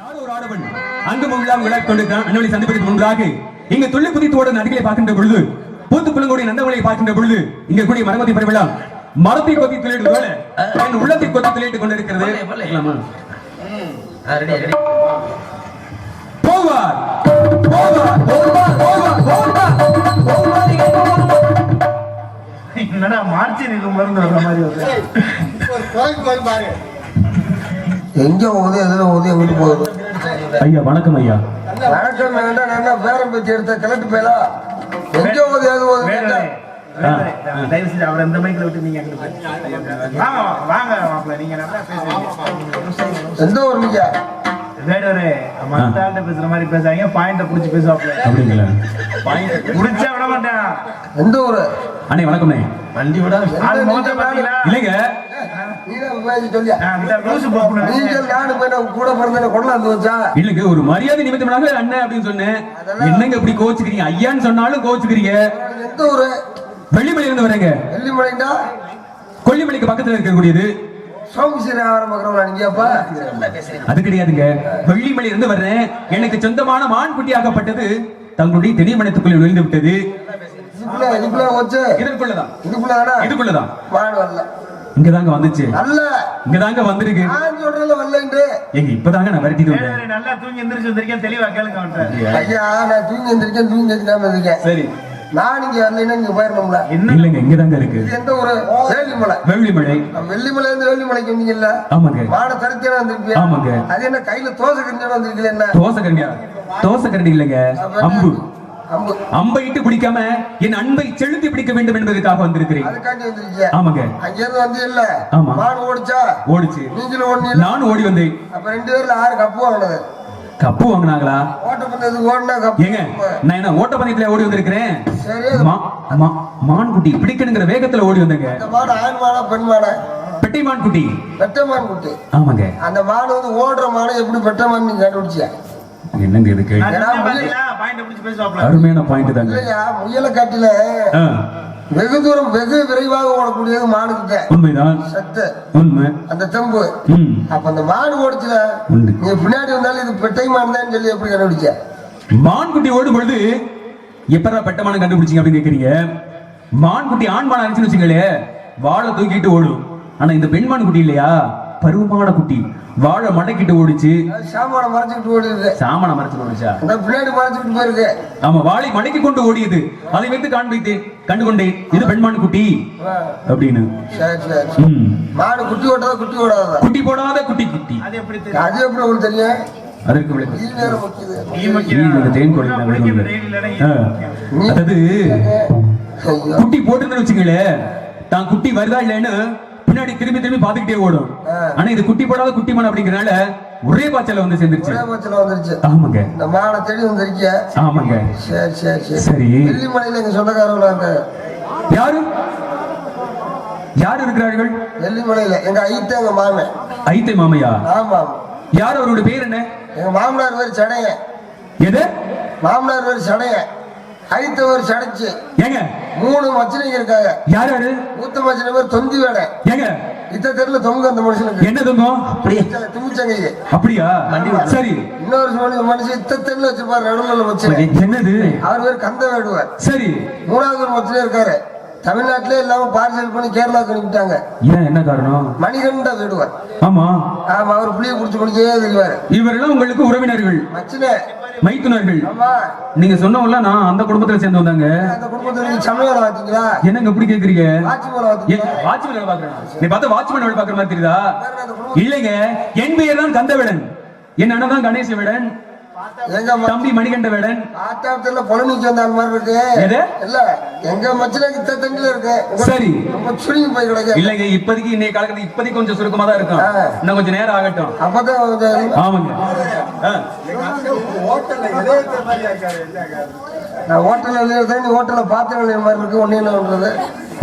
யாரோ ஒரு ஆடவன் அங்கும் உள்ளாம் விளையாட்டு கொண்டிருக்கிறான். அண்ணவளை சந்திப்பதற்கு முன்பாக இங்கு துள்ளி குதித்தோடு நதிகளை பார்க்கின்ற பொழுது, பூத்து குளங்கோடி நந்தவளை பார்க்கின்ற பொழுது, இங்க கூடிய மரமதி பரவிழா மரத்தை கொத்தி துளையிட்டு போல என் உள்ளத்தை கொத்தி துளையிட்டுக் கொண்டிருக்கிறது. போவார் போவார் போவார் போவார் போவார். என்னடா மார்ச்சி நிற்கும் மருந்து வர்ற மாதிரி பாரு. எங்க போகுது எதுல போகுது எங்கிட்டு போகுது? ஐயா வணக்கம். ஐயா வணக்கம். வேண்டாம் பேரம் பேச்சு எடுத்த கிளட்டு போயலா எங்க போகுது எது போகுது? தயவு செஞ்சு அவரை இந்த மைக்ல விட்டு நீங்க வாங்க வாங்க மாப்பிள்ள, நீங்க நல்லா பேசுறீங்க. எந்த ஊர் நீங்க? வேடரே மத்தாண்ட பேசுற மாதிரி பேசாதீங்க, பாயிண்ட புடிச்சு பேசுவாப்ல. அப்படிங்களா? பாயிண்ட் புடிச்சா விட மாட்டேன். எந்த ஊரு? அண்ணே வணக்கம். வண்டி விட அது மோத பாத்தீங்களா? இல்லங்க இல்லங்க, ஒரு மரியாதை நிமித்தமாக அண்ணன் அப்படின்னு சொன்னேன். என்னங்க இப்படி கோச்சுக்கிறீங்க? ஐயான்னு சொன்னாலும் கோச்சுக்கிறீங்க. எந்த ஊரு? வெள்ளிமலை இருந்து வரேங்க. வெள்ளிமலைண்டா கொல்லிமலைக்கு பக்கத்துல இருக்கக்கூடியது. அது கிடையாதுங்க, வெள்ளிமலை இருந்து வர்றேன். எனக்கு சொந்தமான மான் குட்டி ஆகப்பட்டது தங்களுடைய தெனிமனத்துக்குள்ள விழுந்து விட்டது. இதுக்குள்ளதான் இங்கதாங்க வந்துச்சு. இங்கதாங்க வந்திருக்கு. எங்க இப்பதாங்க நான் வரட்டிட்டு வந்தேன். நல்லா தூங்கி எந்திரிச்சு வந்திருக்கேன். தெளிவா கேளுங்க. ஐயா நான் தூங்கி எந்திரிக்கேன், தூங்கி எந்திரிக்காம இருக்கேன். சரி, நான் இங்க வரலைன்னா இங்க போயிடணும்ல. இல்லங்க இங்கதாங்க இருக்கு. எந்த ஊரு? வெள்ளிமலை. வெள்ளிமலை. வெள்ளிமலை இருந்து வெள்ளிமலைக்கு வந்தீங்கல்ல? ஆமாங்க. வாட தரித்தியா வந்திருப்பீங்க. ஆமாங்க. அது என்ன கையில தோசை கரண்டியோட வந்திருக்கீங்க? என்ன தோசை கரண்டியா? தோசை கரண்டி இல்லங்க, அம்பு. அம்பை இட்டு பிடிக்காம என் அன்பை செலுத்தி பிடிக்க வேண்டும் என்பதற்காக வந்திருக்கிறேன். அதுக்காண்டி வந்திருக்கீங்க? ஆமாங்க. அங்க இருந்து வந்து இல்ல? ஆமா. மான் ஓடிச்சா? ஓடிச்சு. நீங்களும் ஓடுனீங்க? நானும் ஓடி வந்தேன். அப்ப ரெண்டு பேர்ல யாரு கப்பு வாங்கினது? கப்பு வாங்கினாங்களா? ஓட்டப்பந்தயத்துக்கு ஓடினா கப்பு. ஏங்க நான் என்ன ஓட்டப்பந்தயத்துல ஓடி வந்திருக்கிறேன்? சரி, மான்குட்டி பிடிக்கணுங்கிற வேகத்துல ஓடி வந்தேங்க. அந்த மாடு ஆண் மாடா பெண் மாடா? பெட்டை மான்குட்டி. பெட்ட மான் குட்டி. ஆமாங்க. அந்த மாடு வந்து ஓடுற மாடு எப்படி பெட்ட மான் நீங்க கண்டுபிடிச்சியா? என்னங்க இதுக்கு பாயிண்ட புடிச்சு பேசுவாப்ல. அருமையான பாயிண்ட் தாங்க. இல்லையா, முயல காட்டில வெகு தூரம் வெகு விரைவாக ஓடக்கூடியது மானுக்கிட்ட. உண்மைதான். சத்து உண்மை. அந்த தெம்பு. அப்ப அந்த மாடு ஓடிச்சுல நீ பின்னாடி வந்தாலும் இது பெட்டை மான் தான் சொல்லி எப்படி கண்டுபிடிச்ச? மான்குட்டி ஓடும் பொழுது எப்படா பெட்ட மான் கண்டுபிடிச்சிங்க அப்படின்னு கேக்குறீங்க. மான்குட்டி ஆண் மான் அடிச்சுன்னு வச்சுங்களே, வாழை தூக்கிட்டு ஓடும். ஆனா இந்த பெண் மான் குட்டி இல்லையா, பருவமான குட்டி, வாழை மடக்கிட்டு ஓடிச்சு. சாமான மறைச்சுக்கிட்டு ஓடிடுது. சாமான மறைச்சு ஓடிச்சா? அந்த பின்னாடி மறைச்சுக்கிட்டு போயிருக்கு. ஆமா, வாழை மடக்கி கொண்டு ஓடியது. அதை வைத்து காண்பித்தேன், கண்டுகொண்டேன் இது பெண்மான் குட்டி அப்படின்னு. மாடு குட்டி ஓட்டாத குட்டி ஓடாத? குட்டி போடாத குட்டி குட்டி. அது எப்படி உங்களுக்கு தெரியும்? அதற்கு அதாவது குட்டி போட்டுன்னு வச்சுங்களே, தான் குட்டி வருதா இல்லைன்னு பின்னாடி திரும்பி திரும்பி பாத்துக்கிட்டே ஓடும். ஆனா இது குட்டி போடாத குட்டி மான் அப்படிங்கறனால ஒரே பாய்ச்சல வந்து சேர்ந்துருச்சு. ஆமாங்க. இந்த மானை தேடி வந்திருக்கிய? ஆமாங்க. சரி சரி சரி சரி. வெள்ளிமலையில எங்க சொந்தக்காரங்க யாரு யாரு இருக்கிறார்கள்? வெள்ளிமலையில எங்க ஐத்த, எங்க மாமன். ஐத்தை மாமையா? ஆமா. யார் அவருடைய பேர் என்ன? எங்க மாமனார் பேர் சடைய. எது? மாமனார் பேர் சடைய, ஐத்த பேர் சடைச்சு. ஏங்க 3 மச்சனைங்க இருக்காங்க. யார் யாரு? மூத்த மச்சனை பேர் தொந்தி வேடை. ஏங்க இத்த தெருல தொங்கு அந்த மனுஷனுக்கு. என்ன தொங்கும்? துமிச்சங்க. அப்படியா? சரி. இன்னொரு மனுஷன் இத்த தெருல வச்சிருப்பாரு, நடுவில் மச்சனை. என்னது? அவர் பேர் கந்த வேடுவார். சரி. 3வது ஒரு மச்சனை இருக்காரு. தமிழ்நாட்டிலே இல்லாம பார்சல் பண்ணி கேரளாவுக்கு அனுப்பிட்டாங்க. ஏன், என்ன காரணம்? மணிகண்ட வேடுவார். ஆமா ஆமா, அவர் புளிய குடிச்சு குடிச்சே தெரிவாரு. இவரெல்லாம் உங்களுக்கு உறவினர்கள், மச்சனே, மைத்துனர்கள். ஆமா. நீங்க சொன்னவங்கள நான் அந்த குடும்பத்துல சேர்ந்து வந்தாங்க. அந்த குடும்பத்துல நீங்க சமையல வாத்தீங்களா? என்னங்க எப்படி கேக்குறீங்க? வாட்ச்மேன் வாத்தீங்க. வாட்ச்மேன் பாக்குறேன். நீ பார்த்தா வாட்ச்மேன் வேலை பாக்குற மாதிரி தெரியுதா? இல்லைங்க, என் பெயர் தான் கந்தவேடன். என் அண்ணன் தான் கணேச வேடன். எங்க தம்பி மணிகண்ட வேடன். ஆட்டாத்துல பொலனிக்கு வந்த மாதிரி இருக்கு. இல்ல, எங்க மச்சனுக்கு இத்த தண்டில இருக்கு. சரி, ரொம்ப சுருங்கி போய் கிடக்கு. இல்லைங்க, இப்போதைக்கு இன்னைக்கு காலத்துல இப்போதைக்கு கொஞ்சம் சுருக்கமா தான் இருக்கும். இன்னும் கொஞ்சம் நேரம் ஆகட்டும். அப்பதான். ஆமாங்க. நான் ஹோட்டல்ல எழுதுறேன், நீ ஹோட்டல்ல பாத்திரம் எழுதுற மாதிரி இருக்கு. ஒண்ணு என்ன பண்றது?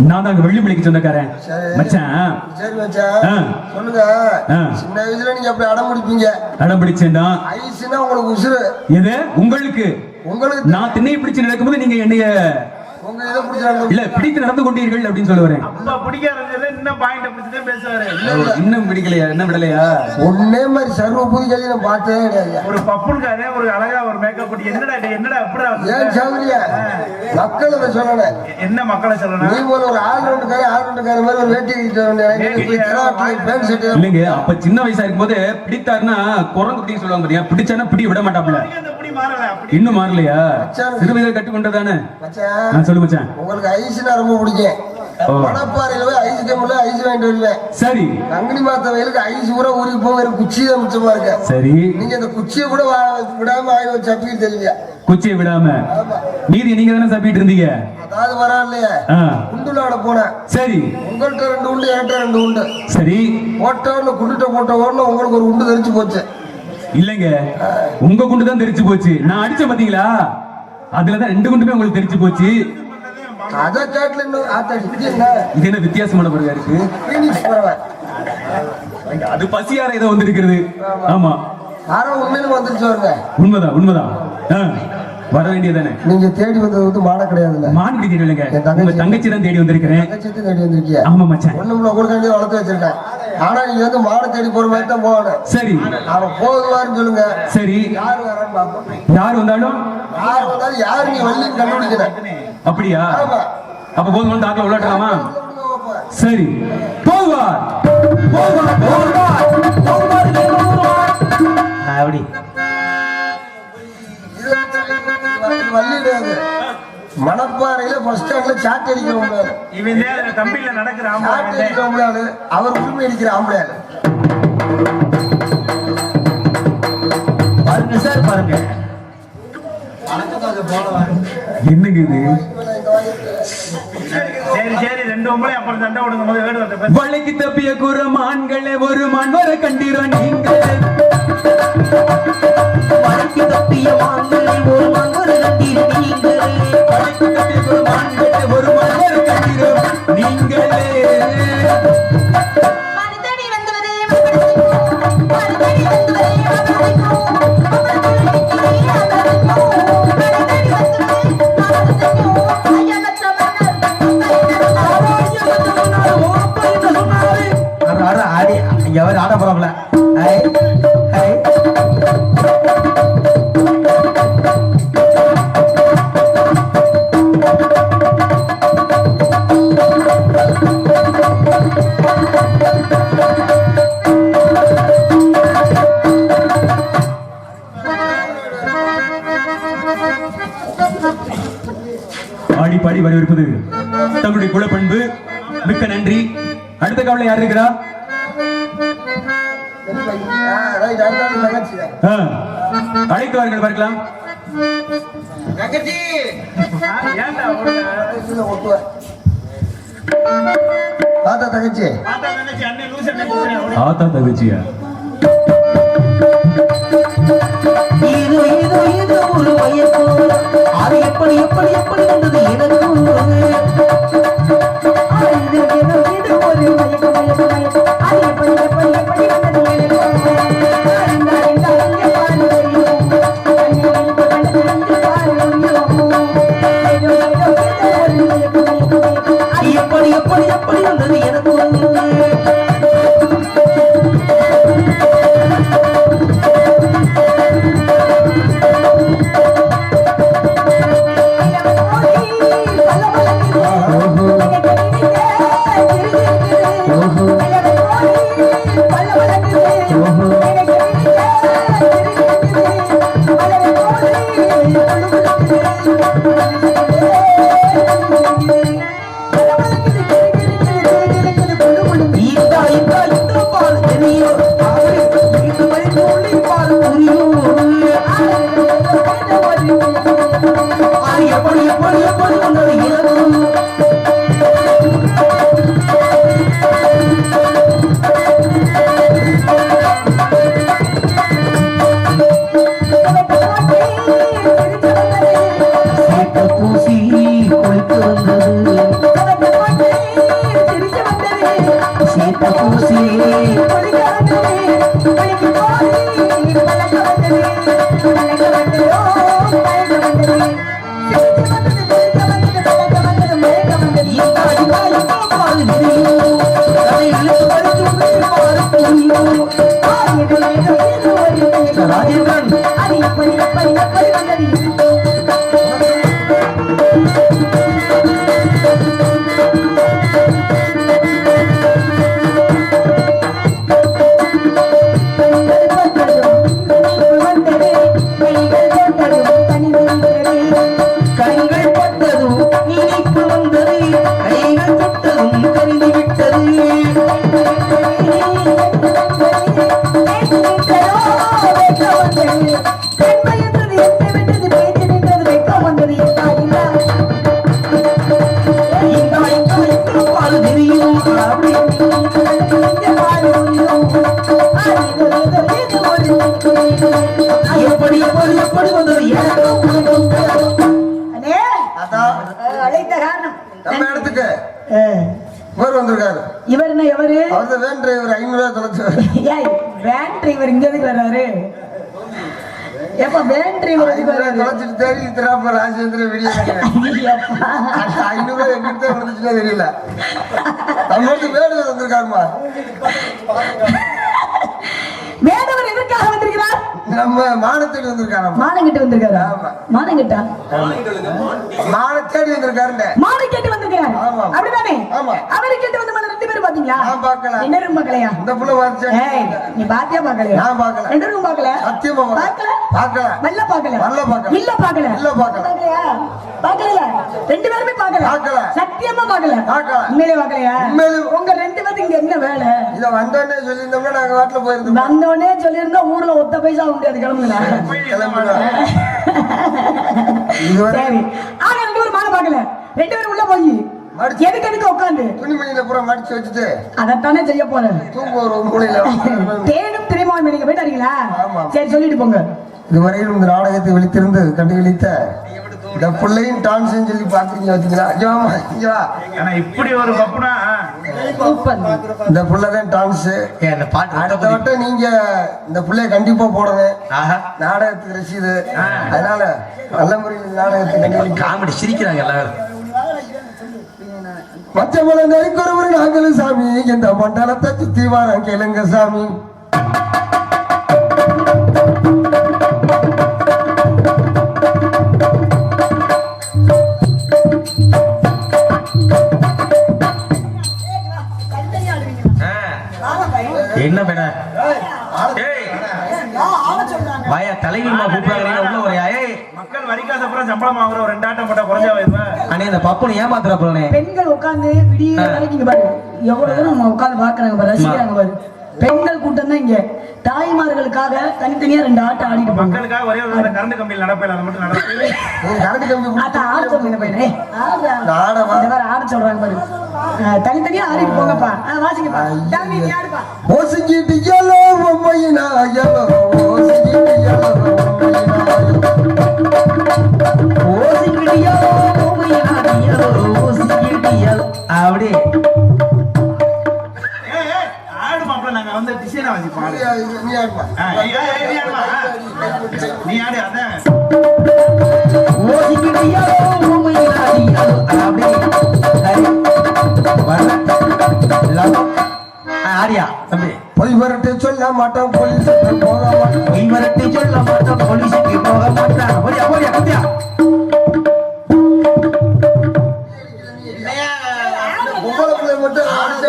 நான் தாங்க வெள்ளிமலைக்கு சொந்தக்காரன் மச்சான். சரி மச்சான், சொல்லுங்க. சின்ன வயசுல நீங்க அப்படி அடம் பிடிப்பீங்க. அடம் பிடிச்சேன்னா ஐஸ்னா உங்களுக்கு உசுறு. எது உங்களுக்கு? நான் திண்ணையை பிடிச்சு நடக்கும்போது நீங்க என்னைய உங்க இதை பிடிச்சாங்க இல்ல பிடித்து நடந்து கொண்டீர்கள் அப்படின்னு சொல்ல வரேன். அப்பா பிடிக்காத இன்னும் பாயிண்ட் பிடிச்சதே பேசுவாரு. இன்னும் பிடிக்கலையா? என்ன விடலையா? ஒன்னே மாதிரி சர்வ புது கேள்வி நான் பார்த்ததே கிடையாது. ஒரு பப்புன்காரே ஒரு அழகா ஒரு மேக்கப் போட்டு என்னடா எப்படா ஏன் சௌகரியா மக்கள் அதை சொல்லணும். என்ன மக்களை சொல்லணும்? நீ போல ஒரு ஆல்ரவுண்டுக்கார மாதிரி ஒரு வேட்டி இல்லைங்க. அப்ப சின்ன வயசா இருக்கும் போது பிடித்தாருன்னா குரங்கு பிடிக்க சொல்லுவாங்க பாத்தியா, பிடிச்சானா பிடி விட மாட்டாப்ல. இன்னும் மாறலையா? சிறு வயதில் கட்டுக்கொண்டதானே. சொல்லு மச்சான். உங்களுக்கு ஐஸ்னா ரொம்ப பிடிக்கும். மணப்பாறையில போய் ஐஸ் கேம்ல ஐஸ் வாங்கிட்டு வருவேன். சரி. அங்கனி மாத்த வயலுக்கு ஐஸ் கூட ஊருக்கு போக குச்சி தான் மிச்சமா இருக்க. சரி. நீங்க அந்த குச்சியை கூட விடாம ஆகி வச்சு சப்பிட்டு தெரியுங்க. குச்சியை விடாம மீதி நீங்க தானே சப்பிட்டு இருந்தீங்க. அதாவது வரா இல்லையா குண்டுலாட போனேன். சரி. உங்கள்கிட்ட 2 உண்டு, என்கிட்ட 2 உண்டு. சரி. போட்டவர்ல குண்டுட்ட போட்டவர்ல உங்களுக்கு ஒரு உண்டு தெரிஞ்சு போச்சு. இல்லங்க, உங்க குண்டு தான் தெரிச்சு போச்சு. நான் அடிச்ச பாத்தீங்களா, அதுலதான் 2 குண்டுமே உங்களுக்கு தெரிச்சு போச்சு. அத கேட்ல இது என்ன வித்தியாசமான பொருளா இருக்கு? அது பசியார ஏதோ வந்திருக்கிறது. ஆமா, யாரோ உண்மையில வந்துருச்சு வருங்க. உண்மைதான் உண்மைதான். வர வேண்டியதானே. நீங்க தேடி வந்தது வந்து மான கிடையாதுல்ல. மான் பிடிக்கிறீங்க. உங்க தங்கச்சி தான் தேடி வந்திருக்கிறேன். தங்கச்சி தேடி வந்திருக்கியா? ஆமா மச்சான். ஒண்ணுல உங்களுக்கு வளர்த்து வச்சிருக்கேன். ஆனா நீங்க வந்து மான தேடி போற மாதிரி தான் போகணும். சரி. அவன் போகுதுவாருன்னு சொல்லுங்க. சரி. யாரு வரான்னு பாப்போம். யார் வந்தாலும் யாரு நீ வள்ளின்னு கண்டுபிடிக்கிறேன். அப்படியா? அப்ப போதும் தாக்கல உள்ளாட்டலாமா? சரி. போவார் போவார் போவார் போவார். அப்படி வள்ளி கிடையாது. மணப்பாறையில பஸ் ஸ்டாண்ட்ல சாட் அடிக்கிறவங்க. இவன் கம்பியில நடக்கிற ஆம்பளை, அவர் உரிமை அடிக்கிற ஆம்பளை. பாருங்க சார், பாருங்க என்னங்க இது? சரி சரி, 2 ஒம்பளை அப்புறம் சண்டை விடுங்க போது வேடு வந்து வளைக்கு தப்பிய குரமான்களே ஒரு மான் வர கண்டீரோ நீங்கள். வளைக்கு தப்பிய மான்களே ஒரு மான் வர கண்டீரோ நீங்கள். வளைக்கு தப்பிய குரமான்களே ஒரு மான் வர கண்டீரோ நீங்களே. எவர் ஆட போறாப்ல? ஆடி பாடி வரவிருப்பது தங்களுடைய குலப்பண்பு. மிக்க நன்றி. அடுத்த கவலை யார் இருக்கிறா? அழைத்தவர்கள் பார்க்கலாம். ஆத்தா தங்கச்சியா? ஒரு வயசு அது எப்படி எப்படி எப்படி வந்தது எனக்கு எப்படி எப்படி எப்படி வந்தது எனக்கு. எப்படி வந்தது அண்ணே, அதான் அழைத்த காரணம் நம்ம இடத்துக்கு இவர் வந்திருக்காரு. இவர் என்ன எவரு? அவர்த வேன் டிரைவர் 500 ரூபாய் தொலைச்சாரு. ஏய், வேன் டிரைவர் இங்க எதுக்கு வர்றாரு? எப்ப வேன் டிரைவர் எதுக்கு வர்றாரு? தொலைச்சிட்டு தேடி திரும்ப ராஜேந்திர வீடியோ ஐயப்பா. 500 ரூபாய் எங்கிட்ட வந்துச்சுன்னா தெரியல. நம்ம வேடு வந்திருக்காருமா. வேடவர் எதற்காக வந்திருக்கிறார்? நம்ம மானத்தேடி வந்திருக்காரு. மானங்கிட்ட வந்திருக்காரா? ஆமா. மானங்கிட்டா? மானத்தேடி வந்திருக்காருங்க. மானங்கிட்ட வந்திருக்காரு. ஆமா. அப்படிதானே? ஆமா. அவரை கேட்டு வந்து ரெண்டு பேரும் பாத்தீங்களா? நான் பார்க்கல. என்ன ரூம் பார்க்கலையா? இந்த புள்ள வந்துச்சு. ஏய், நீ பாத்தியா பார்க்கலையா? நான் பார்க்கல. ரெண்டு ரூம் பார்க்கல? சத்தியமா பார்க்கல. பார்க்கல. நல்ல பார்க்கல. நல்ல பார்க்கல. இல்ல பார்க்கல. இல்ல பார்க்கல. பார்க்கலையா? பார்க்கல. ரெண்டு பேருமே பார்க்கல. பார்க்கல. சத்தியமா பார்க்கல. பார்க்கல. உண்மையிலே பார்க்கலையா? உண்மையிலே. உங்க ரெண்டு பேருக்கு இங்க என்ன வேலை? இத வந்தோடனே சொல்லியிருந்தோம்னா நாங்க வாட்டில போயிருந்தோம். வந்தோடனே சொல்லியிருந்தா ஊர்ல ஒத்த பைசா முடியாது கிளம்புங்களா? சரி. ஆக ரெண்டு பேரும் மாலை பார்க்கல. ரெண்டு பேரும் உள்ள போய் எதுக்கு உட்காந்து துணிமணியில பூரா மடிச்சு வச்சுட்டு அதைத்தானே செய்ய போறேன். தூங்க ஒரு மூலையில தேனும் திரைமாவும் நீங்க போயிட்டு வரீங்களா? ஆமா. சரி, சொல்லிட்டு போங்க. இதுவரையில் இந்த நாடகத்தை விழித்திருந்து கண்டுகளித்த இந்த பிள்ளையும் டான்ஸ் சொல்லி பாக்குறீங்க வச்சுங்களா? ஆனா இப்படி ஒரு பப்புனா சூப்பர். இந்த பிள்ளைதான் டான்ஸ். அடுத்த வட்டம் நீங்க இந்த பிள்ளைய கண்டிப்பா போடணும். நாடகத்துக்கு ரசீது. அதனால நல்ல முறையில் நாடகத்தை காமெடி சிரிக்கிறாங்க எல்லாரும். மச்சமலை நெருக்கொருவர் நாங்களும் சாமி இந்த மண்டலத்தை சுத்தி வாரம் கேளுங்க சாமி. என்ன பேட வாயா தலைவிமா கூப்பிடுறாங்க உள்ள வரையா? மக்கள் வரிக்காசு அப்புறம் சம்பளம் வாங்குற ஒரு 2 ஆட்டம் போட்டா குறைஞ்சா வருவேன். அண்ணே இந்த பப்புனு ஏமாத்துற போலனே. பெண்கள் உட்கார்ந்து விடிய வேலைக்கு இங்க பாரு எவ்வளவு தூரம் உட்கார்ந்து பாக்குறாங்க பாரு, ரசிக்கிறாங்க பாரு. பெண்கள் கூட்டம் தான் இங்க. தாய்மார்களுக்காக தனித்தனியா 2 ஆட்டம் ஆடிட்டு போங்க. மக்களுக்காக ஒரே ஒரு கரண்ட் கம்பியில் நடப்பேன், அதை மட்டும் நடப்பேன். கரண்ட் கம்பி அதான் ஆட சொல்லுங்க பையனே. நாடகம் இந்த மாதிரி ஆட சொல்றாங்க பாரு. தனித்தனியா ஆடிட்டு போங்கப்பா. வாசிங்கப்பா. தம்பி நீ ஆடுப்பா. ஓசிக்கிட்டு எல்லோ பொம்மையினா எல்லோ ஓசிக்கிட்டு எல்லோ அப்படி ஆடு மாப்பிள்ள நாங்க வந்து டிசைனா வச்சுப்போம். நீ ஆடுமா? நீ ஆடு அதான் ஆடியா தம்பி. பொய் வரட்டு சொல்ல மாட்டோம் போலீஸ் போக மாட்டோம். பொய் வரட்டி சொல்ல மாட்டோம் போலீஸுக்கு போக மாட்டான். போடியா போடியா குத்தியா. பொம்பளை மட்டும் ஆடிச்சு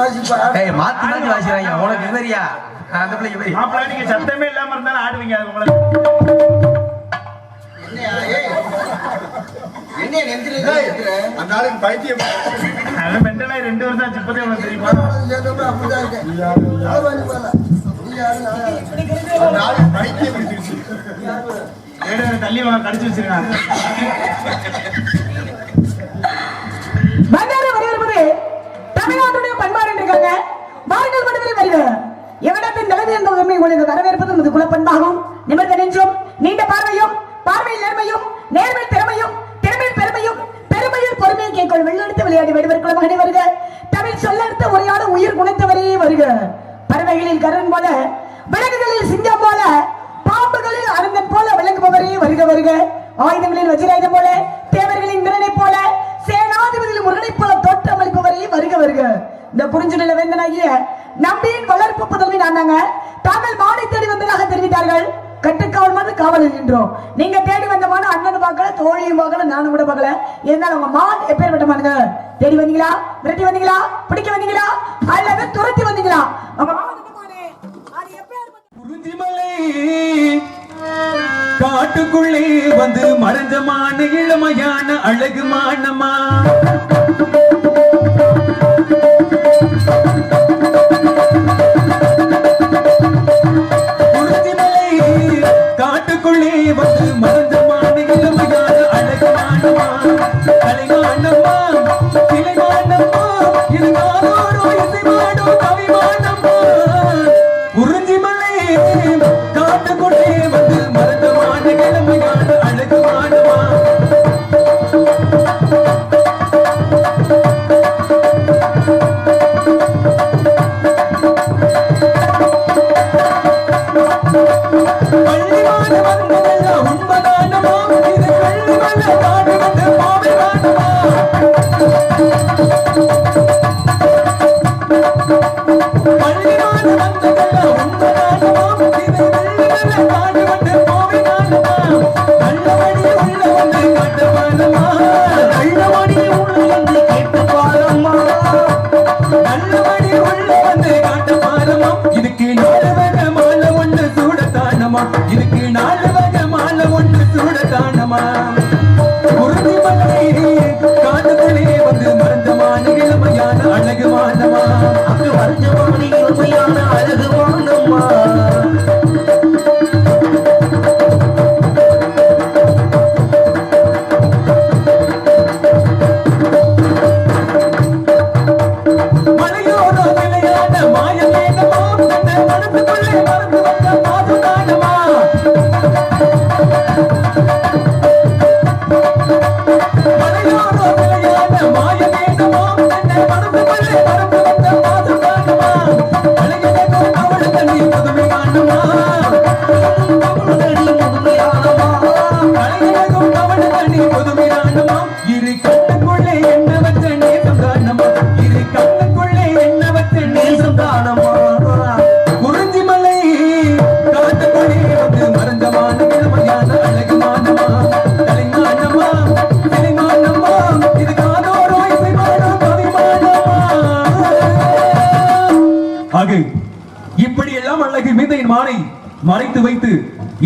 வாசிப்பா. ஏய் மாத்தி மாத்தி வாசிறாங்க. உனக்கு எதிரியா அந்த பிள்ளைக்கு எதிரி. மாப்பிள்ள நீங்க சத்தமே இல்லாம இருந்தாலும் ஆடுவீங்க. அது உங்களுக்கு அந்த ஆளுக்கு பைத்தியம். அது மென்டலாய் 2 வருஷம் ஆச்சு. இப்போதே உங்களுக்கு தெரியுமா? அப்படிதான் இருக்கு. பைத்தியம் பிடிச்சிருச்சு. தள்ளி வாங்க, கடிச்சு வச்சிருக்காங்க. பண்டார வரவேற்பது தமிழ்நாட்டுடைய பண்பாடு இருக்காங்க. வாருங்கள் மட்டுமே வருக. எவ்விடத்தின் நிலைமை என்ற உண்மை உங்களுக்கு வரவேற்பது நமது குல பண்பாகும். நிமிர்ந்த நெஞ்சும் நீண்ட பார்வையும் பார்வையில் நேர்மையும் நேர்மையில் திறமையும் திறமையில் பெருமையும் பெருமையில் பொறுமையை கேட்கொள் வெள்ளெடுத்து விளையாடி வெடிவர் குலமகனே வருக. தமிழ் சொல்லெடுத்த உரையாட உயிர் குணைத்தவரே வருக. பறவைகளில் கரண் போல விலங்குகளில் சிங்கம் போல பாம்புகளில் அரங்கன் போல விளங்குபவரே வருக வருக. ஆயுதங்களில் வஜ்ராயுதம் போல தேவர்களின் திறனை போல சேனாதிபதியில் முருகனை போல தோற்றம் அளிப்பவரே வருக வருக. இந்த குறிஞ்சி நில வேந்தனாகிய நம்பியின் வளர்ப்பு புதல்வி நானாங்க. தாங்கள் மானை தேடி வந்ததாக தெரிவித்தார்கள். கட்டுக்காவல் மாதிரி காவல் நின்றோம். நீங்க தேடி வந்த மான அண்ணன் பார்க்கல, தோழியும் பார்க்கல, நானும் கூட பார்க்கல. இருந்தாலும் உங்க மான் எப்பேற்பட்ட மானுங்க? தேடி வந்தீங்களா, விரட்டி வந்தீங்களா, பிடிக்க வந்தீங்களா, அல்லது துரத்தி வந்தீங்களா? உங்க மான் குறிஞ்சிமலை காட்டுக்குள்ளே வந்து மறைஞ்சமான இளமையான அழகு மானமா. குறிஞ்சிமலை காட்டுக்குள்ளே வந்து மறைஞ்சமான இளமையான அழகு மானமா. கலைமானம்மா கிளைமானம்மா இது நாளோடு இசைமானோ கவிமானம்மா. குறிஞ்சிமலை காட்டுக்குள்ளே வந்து பள்ளிமான வந்ததெல்லாம் உண்மைதானமா இது கள்ளி வல்ல தாண்டி வந்து பாவை தானமா பள்ளிமான வந்ததெல்லாம் உண்மைதானமா இது கள்ளி வல்ல தாண்டி வந்து பாவை தானமா நல்லபடி உள்ள வந்து காட்டவானமா கள்ளமணி உள்ள வந்து கேட்டு பாரம்மா நல்லபடி உள்ள வந்து காட்டவானமா இதுக்கு நாலு வகை மாலை ஒண்ணு சூடத்தானமா இதுக்கு நாலு வகை மாலை ஒண்ணு சூடத்தானமா குருதி மலை காட்டுக்குள்ளே வந்து மறந்தமான இளமையான அழகுமானமா அங்கு வருஷமணி உண்மையான அழகு வாங்கம்மா மலையோர விளையாட மாயமேகமா தன்னை மனசுக்குள்ளே மறந்து வந்த பாதுகானமா மலையோர விளையாட மாயமேகமா தன்னை மனசுக்குள்ளே மறந்து வந்த பாதுகானமா அழகினோ அவள் தண்ணி புதுமை காணுமா தமிழடி முதுமையானமா அழகினோ அவள் தண்ணி புதுமை காணுமா இரு கண்ணுக்குள்ளே என்ன வச்ச நேசம் காணமா இரு கண்ணுக்குள்ளே என்ன வச்ச நேசம் காணம்மா குறிஞ்சி மலை காட்டுக்குள்ளே வந்து மறந்தமான இளமையான அழகுமானமா கலைமானமா சிலைமானமா இது காதோரோ இசைமானோ கவிமானமா ஆக இப்படி எல்லாம் அழகு மீத என் மானை மறைத்து வைத்து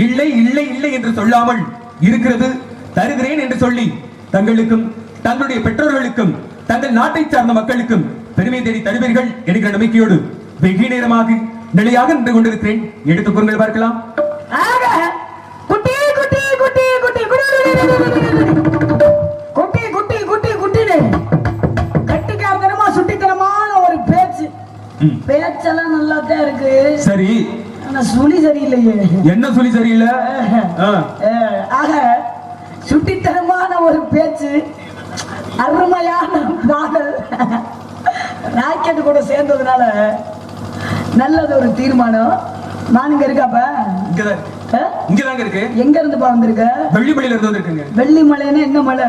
இல்லை இல்லை இல்லை என்று சொல்லாமல் இருக்கிறது தருகிறேன் என்று சொல்லி தங்களுக்கும் தங்களுடைய பெற்றோர்களுக்கும் தங்கள் நாட்டை சார்ந்த மக்களுக்கும் பெருமை தேடி தருவீர்கள் என்கிற நம்பிக்கையோடு வெகு நேரமாக நிலையாக நின்று கொண்டிருக்கிறேன் எடுத்துக் கொள்ளுங்கள் பார்க்கலாம் ஆக, குட்டி குட்டி குட்டி குட்டி குட்டி குட்டி குட்டி குட்டின்னு கட்டிக்காரத்தனமா சுட்டித்தனமான ஒரு பேச்சு ம். பேச்செல்லாம் நல்லா தான் இருக்கு சரி ஆனா சுழி சரியில்லையே என்ன சொல்லி சரியில்லை ஆ, ஆக சுட்டித்தனமான ஒரு பேச்சு அருமையான பாடல் ராக்கெட் கூட சேர்ந்ததுனால நல்லது ஒரு தீர்மானம் நானுங்க இருக்காப்ப இங்கதான் இங்கதாங்க இருக்கு எங்க இருந்துப்பா வந்திருக்க வெள்ளிமலையில இருந்து வந்திருக்குங்க வெள்ளிமலைன்னு என்ன மலை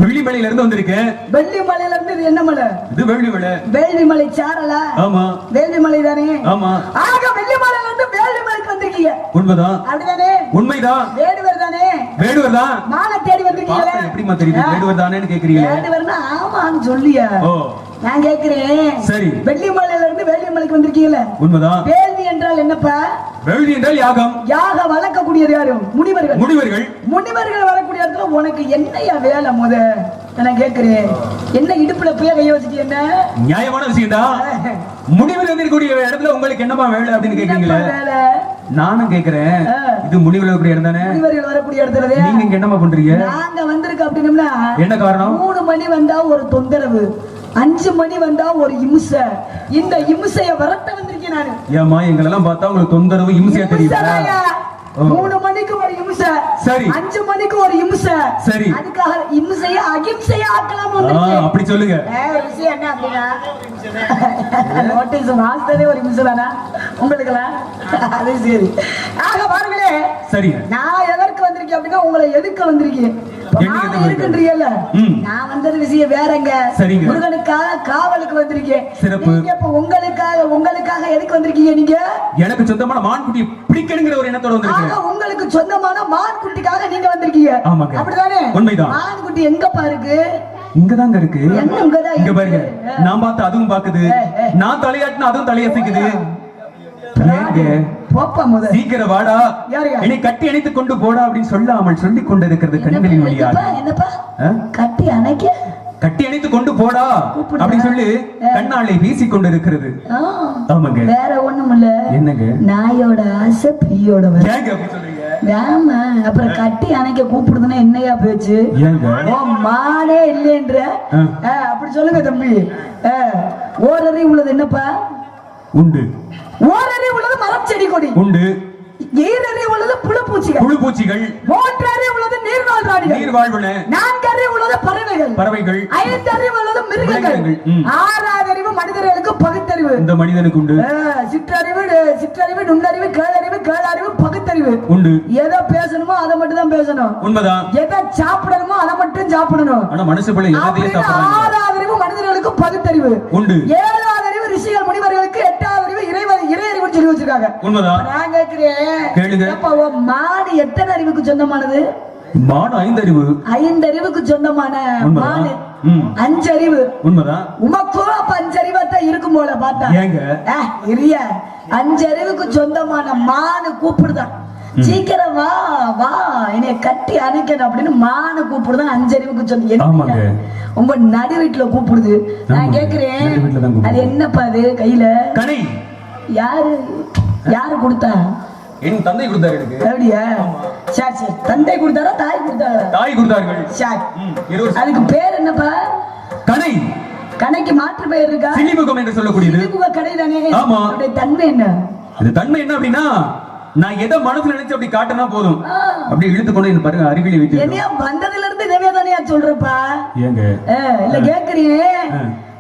வெள்ளிமலையில இருந்து வந்திருக்கேன் வெள்ளிமலையில இருந்து இது என்ன மலை இது வெள்ளிமலை வேள்விமலை சாரலா ஆமா வேள்விமலை தானே ஆமா ஆக வெள்ளிமலையில இருந்து வேள்விமலைக்கு வந்திருக்கீங்க உண்மைதான் அப்படிதானே உண்மைதான் வேடுவர் தானே வேடுவர் தான் மாலை தேடி வந்திருக்கீங்களே பார்த்தா எப்படிம்மா தெரியுது வேடுவர் தானேன்னு கேக்குறீங்க வேடுவர்னா ஆமான்னு சொல்லியா ஓ நான் கேக்குறேன் சரி. வெள்ளிமலையில இருந்து வேள்விமலைக்கு வந்திருக்கீங்களே உண்மைதான் வேள்வி என்றால் என்னப்பா வேள்வி என்றால் யாகம் யாக வளர்க்கக்கூடியது யாரு முனிவர்கள் முனிவர்கள் முனிவர்கள் வரக்கூடிய இடத்துல உனக்கு என்னையா வேலை முத நான் கேக்குறேன் என்ன இடுப்புல போய் கைய வச்சுட்டு என்ன நியாயமான விஷயம் தான் முனிவர் வந்திருக்கக்கூடிய இடத்துல உங்களுக்கு என்னமா வேலை அப்படின்னு கேக்குறீங்களே என்னப்பா வேலை நானும் கேக்குறேன் இது முனிவர் இருக்கக்கூடிய இடம் தானே முனிவர்கள் வரக்கூடிய இடத்துல நீங்க இங்க என்னமா பண்றீங்க நாங்க வந்திருக்க அப்படின்னம்னா என்ன காரணம் 3 மணி வந்தா ஒரு தொந்தரவு 5 மணி வந்தா ஒரு இம்சை இந்த இம்சைய வரட்ட வந்திருக்கேன் நானு ஏமா எங்களெல்லாம் பார்த்தா உங்களுக்கு தொந்தரவு இம்சையா தெரியுதா இம்சையா? ஓ. 3 மணிக்கு ஒரு இம்சை சரி. 5 மணிக்கு ஒரு இம்சை சரி. அதுக்காக இம்சைய அகிம்சையா ஆக்கலாம் அப்படி சொல்லுங்க விஷயம் என்ன அப்படின்னா நோட்டீஸ் மாஸ்டரே ஒரு இம்சை தானா உங்களுக்குலாம் அது சரி ஆக பாருங்களே சரி நான் எதற்கு வந்திருக்கேன் அப்படின்னா உங்களை எதுக்க வந்திருக்கேன் இப்ப என்ன நான் எதுக்கு இருக்குன்றீங்கல்ல ம். நான் வந்தது விஷயம் வேறங்க சரிங்க. முருகனுக்காக காவலுக்கு வந்திருக்கேன் சிறப்பு. நீங்க இப்ப உங்களுக்காக எதுக்கு வந்திருக்கீங்க நீங்க எனக்கு சொந்தமான மான்குட்டியை பிடிக்கணுங்கிற ஒரு எண்ணத்தோட ஆக வந்திருக்கேன் உங்களுக்கு சொந்தமான மான்குட்டிக்காக நீங்க வந்திருக்கீங்க ஆமாங்க. அப்படிதானே உண்மைதான். மான்குட்டி எங்கப்பா இருக்கு இங்கதாங்க இருக்கு என்ன இங்கதான் இங்க இருக்கு? பாருங்க நான் பார்த்து அதுவும் பாக்குது நான் தலையாட்டினா அதுவும் தலையசைக்குது ஏங்க போப்பா முத சீக்கிரம் வாடா யாருங்க? என்னை கட்டி அணைத்துக் கொண்டு போடா அப்படின்னு சொல்லாமல் சொல்லிக் கொண்டிருக்கிறது கண்களின் வழியாக என்னப்பா ஆ? கட்டி அணைக்க கட்டி அணைத்து கொண்டு போடா கூப்பிடுறா. அப்படின்னு சொல்லி கண்ணாலை வீசிக் கொண்டிருக்கிறது ஆ, ஆமாங்க வேற ஒண்ணும் இல்ல என்னங்க நாயோட ஆசை பியோட வர ஏங்க அப்படி சொல்றீங்க வேம அப்புறம் கட்டி அணைக்க கூப்பிடுதுன்னா என்னையா பேச்சு ஏங்க ஓ மானே இல்லைன்ற அப்படி சொல்லுங்க தம்பி ஓரறி உள்ளது என்னப்பா உண்டு ஓரறி உள்ளது மரம் செடி கொடி உண்டு ஈரறி உள்ளது புழுப்பூச்சிகள் புழுப்பூச்சிகள் மூன்றறி உள்ளது நீர்வாழ் பிராணிகள் நீர் வாழ்வன நான்கறி உள்ளது பறவைகள் பறவைகள் ஐந்தறிவு உள்ளது மிருகங்கள் மிருகங்கள், ம். ஆறாவது அறிவு மனிதர்களுக்கு பகுத்தறிவு இந்த மனிதனுக்கு உண்டு சிற்றறிவு நுண்ணறிவு கேளறிவு கேளறிவு பகுத்தறிவு உண்டு. எதை பேசணுமோ அதை மட்டும் தான் பேசணும். உண்மைதான். எதை சாப்பிடணுமோ அதை மட்டும் சாப்பிடணும். ஆனா மனுஷ பிள்ளை எல்லாத்தையும் சாப்பிடுறாங்க. ஆறாவது அறிவு மனிதர்களுக்கு பகுத்தறிவு உண்டு. ஏழாவது அறிவு ரிஷிகள் முனிவர்களுக்கு, எட்டாவது அறிவு இறை அறிவு சொல்லி வச்சிருக்காங்க. உண்மைதான். நான் கேக்குறேன், கேளுங்க. அப்ப மாடு எத்தனை அறிவுக்கு சொந்தமானது? மாடு 5 அறிவு. 5 அறிவுக்கு சொந்தமான மாடு 5 அறிவு. உண்மைதான். உமக்கும் அப்ப 5 அறிவாத்தான் இருக்கும் போல பார்த்தா. ஏங்க இல்ல 5 அறிவுக்கு சொந்தமான மானு கூப்பிடுதான், சீக்கிரம் வா வா என்னைய கட்டி அணைக்கணும் அப்படின்னு மானு கூப்பிடுதான் 5 அறிவுக்கு சொந்தம். உங்க நடு வீட்டுல கூப்பிடுது. நான் கேக்குறேன், அது என்னப்பா அது கையில? கனை. யாரு கொடுத்தா? என் தந்தை கொடுத்தாரு எனக்கு. அப்படியா? சரி சரி, தந்தை கொடுத்தாரா தாய் கொடுத்தாரா? தாய் கொடுத்தார்கள். சரி, அதுக்கு பேர் என்னப்பா? கனை. கணைக்கு மாற்று பெயர் இருக்கா? சிலிமுகம் என்று சொல்லக்கூடியது. சிலிமுக கடை தானே. ஆமா. அதோட தன்மை என்ன? இது தன்மை என்ன அப்படின்னா, நான் எதை மனசுல நினைச்சு அப்படி காட்டினா போதும், அப்படி இழுத்து கொண்டு என்ன பாருங்க அருகில வைத்து. என்னையா வந்ததுல இருந்து இதவே தானே சொல்றப்பா? ஏங்க இல்ல கேக்குறீங்க,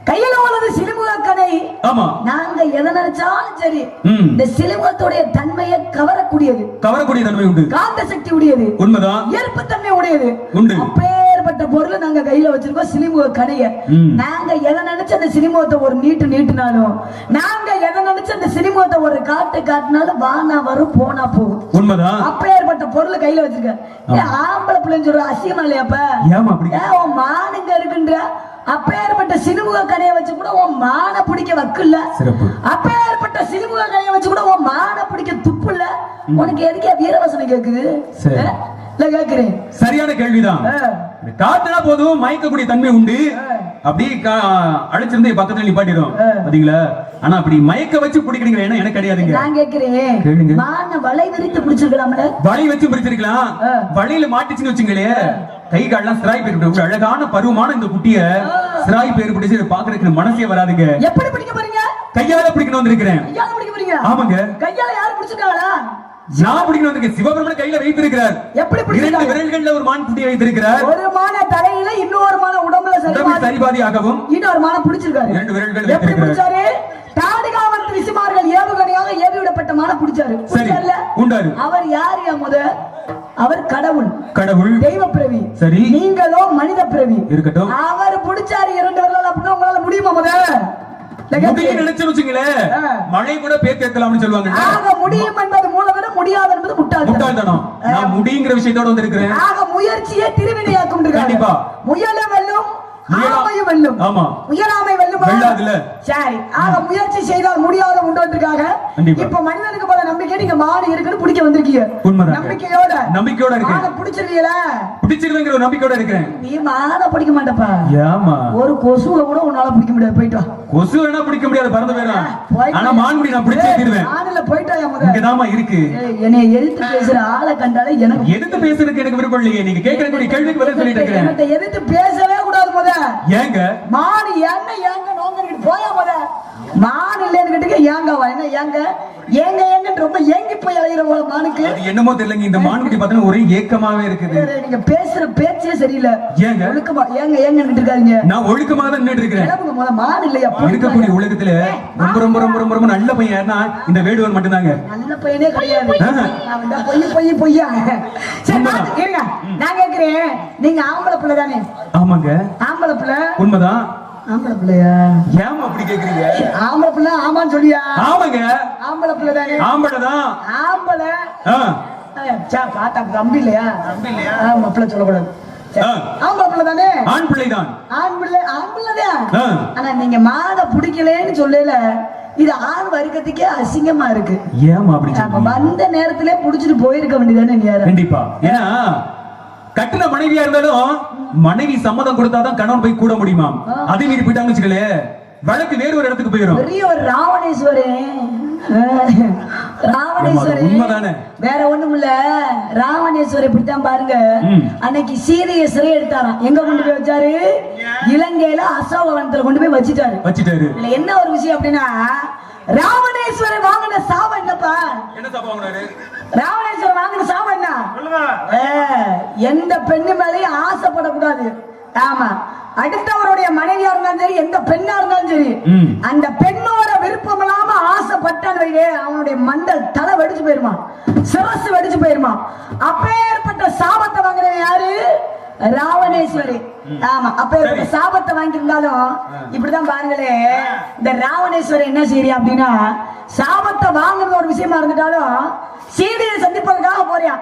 கையில உள்ளது சிலிமுக கடை. ஆமா. நாங்க எதை நினைச்சாலும் சரி, இந்த சிலிமுகத்துடைய தன்மையை கவரக்கூடியது, கவரக்கூடிய தன்மை உண்டு, காந்த சக்தி உடையது. உண்மைதான். ஈர்ப்பு தன்மை உடையது உண்டு. அப்பேற்பட்ட பொருளை நாங்க கையில வச்சிருக்கோம், சிலிமுக கடைய. நாங்க எதை நினைச்சு அந்த சிலிமுகத்தை ஒரு நீட்டுனாலும், நாங்க எதை நினைச்சு அந்த சிலிமுகத்தை ஒரு காட்டினாலும் வானா வரும் போனா போகும். உண்மைதான். அப்பேற்பட்ட பொருளை கையில வச்சிருக்க. ஆம்பளை பிள்ளைன்னு சொல்ற அசியமா இல்லையாப்பா? ஏமா அப்படி? உன் மானுங்க இருக்குன்ற அப்பேற்பட்ட சிலிமுக கடையை வச்சு கூட உன் மான பிடிக்க வக்குல்ல. அப்பேற்பட்ட சிலிமுக கடையை வச்சு கூட உன் மான பிடிக்க துப்பு இல்ல. உனக்கு எதுக்கே வீரவசனம் கேக்குது? இல்ல கேக்குறேன். சரியான கேள்விதான். காத்துனா போதும் மயக்கக்கூடிய தன்மை உண்டு. அப்படி அழைச்சிருந்து பக்கத்துல நிப்பாட்டிடும் பாத்தீங்களா? ஆனா அப்படி மயக்க வச்சு பிடிக்கிறீங்க எனக்கு கிடையாதுங்க. நான் கேக்குறேன், மான வலை விரித்து பிடிச்சிருக்கலாம்ல? வலை வச்சு பிடிச்சிருக்கலாம். வலையில மாட்டிச்சுன்னு வச்சுங்களே, கை காலெல்லாம் சிராய் பேர், அழகான பருவமான இந்த குட்டிய சிராய் பேர் பிடிச்சு பாக்குறதுக்கு மனசே வராதுங்க. எப்படி பிடிக்க போறீங்க? கையால பிடிக்கணும் வந்திருக்கிறேன். கையால பிடிக்க போறீங்க? ஆமாங்க. கையால யாரு பிடிச்சிருக்காங்களா? நான் பிடிக்கணும் வந்திருக்கேன். சிவபெருமன் கையில வைத்திருக்கிறார். எப்படி பிடிக்கிறார்? 2 விரல்கள்ல ஒரு மான் குட்டியை வைத்திருக்கிறார். ஒரு மான தலையில இன்னொரு மான உடம்புல சரிபாதியாகவும் இன்னொரு மான பிடிச்சிருக்காரு. 2 விரல்கள் எப்படி பிடிச்சாரு? தாடிகாவன் ரிஷிமார்கள் ஏவுகணையாக ஏவி விடப்பட்ட மான பிடிச்சாரு. உண்டாரு. அவர் யாரு? அவர் கடவுள். கடவுள் தெய்வ பிறவி. சரி. நீங்களோ மனித பிறவி. இருக்கட்டும். அவர் பிடிச்சாரு 2 விரல் அப்படின்னா உங்களால முடியுமா? மழை கூட பேர்க்கலாம்னு சொல்லுவாங்க. முடியும் என்பது மூலதனம், முடியாது என்பது முட்டாள்தனம். நான் முடிங்கிற விஷயத்தோட வந்திருக்கிறேன். முயற்சியே திருவினையாக்கும். கண்டிப்பா. முயல வெல்லும், ஆமையும் வெல்லும். ஆமா. முயலாமை வெல்லும். வெல்லாதுல. சரி. முயற்சி செய்தால் முடியாத உண்டுக்காக இப்ப மனிதனுக்கு போல நம்பிக்கை நீங்க மாடு இருக்குன்னு பிடிக்க வந்திருக்கீங்க. நம்பிக்கையோட இருக்கேன். பிடிச்சிருக்கீங்களா? பிடிச்சிருக்கிற ஒரு நம்பிக்கையோட இருக்கேன். நீ மாட பிடிக்க மாட்டப்பா. ஏமா? ஒரு கொசுவை கூட உன்னால பிடிக்க முடியாது. போயிட்டு வா. கொசு வேணா பிடிக்க முடியாது, பறந்து போயிடும். ஆனா மான்குடி நான் பிடிச்சே தீருவேன். மாடுல போயிட்டு வா. இங்கதாமா இருக்கு. என்னை எதிர்த்து பேசுற ஆளை கண்டாலே எனக்கு எதிர்த்து பேசுறதுக்கு எனக்கு விருப்பம் இல்லையே. நீங்க கேட்கற கேள்விக்கு பதில் சொல்லிட்டு இருக்கேன். எதிர்த்து பேசவே கூடாது. ஏங்க மாடு ஏங்க நோங்க போயா போத மாடு இல்லன்னு கேட்டுக்க ஏங்கவா? என்ன ஏங்க ரொம்ப ஏங்கி போய் அலையிற போல மானுக்கு. அது என்னமோ தெரியலங்க, இந்த மான்குட்டி பார்த்தா ஒரே ஏக்கமாவே இருக்குது. நீங்க பேசுற பேச்சே சரியில்லை. ஏங்க ஒழுக்கமா ஏங்க இருக்காதீங்க. நான் ஒழுக்கமா தான் நின்னுட்டு இருக்கேன். மாடு இல்லையா இருக்கக்கூடிய உலகத்துல ரொம்ப ரொம்ப ரொம்ப ரொம்ப ரொம்ப நல்ல பையன் யாருன்னா இந்த வேடுவன் மட்டும்தாங்க. நல்ல பையனே கிடையாது. பொய்யா. சரி இருங்க, நான் கேக்குறேன், நீங்க ஆம்பளை பிள்ளை தானே? ஆமாங்க, ஆம்பளை பிள்ளை. உண்மைதான். ஆம்பளை பிள்ளையா? ஏன் அப்படி கேக்குறீங்க? ஆம்பளை பிள்ளை ஆமான்னு சொல்லியா? ஆமாங்க, ஆம்பளை பிள்ளை தானே. ஆம்பளை தான். ஆம்பளை. பார்த்தா தம்பி இல்லையா? ஆமா பிள்ளை சொல்லக்கூடாது. ஆம்பளை பிள்ளை தானே? ஆண் பிள்ளை தான். ஆண் பிள்ளை தான். ஆனா நீங்க மாட பிடிக்கலன்னு சொல்லல, இது ஆண் வர்க்கத்துக்கே அசிங்கமா இருக்கு. ஏமா அப்படி? வந்த நேரத்திலே புடிச்சிட்டு போயிருக்க வேண்டியதானே நீ? கண்டிப்பா. ஏன்னா கட்டின மனைவியா இருந்தாலும் மனைவி சம்மதம் கொடுத்தாதான் கணவன் போய் கூட முடியுமா? அதே மீறி போயிட்டாங்கன்னு வச்சுக்கலே, வழக்கு வேறு ஒரு இடத்துக்கு போயிடும். பெரிய ஒரு ராவணேஸ்வரன் வேற ஒண்ணும் இல்ல. ராவணேஸ்வரர் இப்படித்தான் பாருங்க. அன்னைக்கு சீதையை சிறை எடுத்தாராம். எங்க கொண்டு போய் வச்சாரு? இலங்கையில அசோகவனத்துல கொண்டு போய் வச்சிட்டாரு. இல்ல என்ன ஒரு விஷயம் அப்படின்னா, ராவணேஸ்வரர் வாங்கின சாபம் என்னப்பா? என்ன சாபம் வாங்கினாரு? ராவணேஸ்வரர் வாங்கின சாபம் என்ன? எந்த பெண்ணு மேலேயும் ஆசைப்படக்கூடாது. ஆமா, அடுத்தவருடைய மனைவியா இருந்தாலும் சரி, எந்த பெண்ணா இருந்தாலும் சரி, அந்த பெண்ணோட விருப்பம் இல்லாம ஆசை ஆசைப்பட்டான்னு வையே அவனுடைய மண்டல் தலை வெடிச்சு போயிருமா, சிரசு வெடிச்சு போயிருமா. அப்பேற்பட்ட சாபத்தை வாங்குறவன் யாரு? ராவணேஸ்வரி. ஆமா, அப்பேற்பட்ட சாபத்தை வாங்கியிருந்தாலும் இப்படிதான் பாருங்களே, இந்த ராவணேஸ்வரி என்ன செய்யறியா அப்படின்னா, சாபத்தை வாங்குறது ஒரு விஷயமா இருந்துட்டாலும் சீதையை சந்திப்பதற்காக போறியா.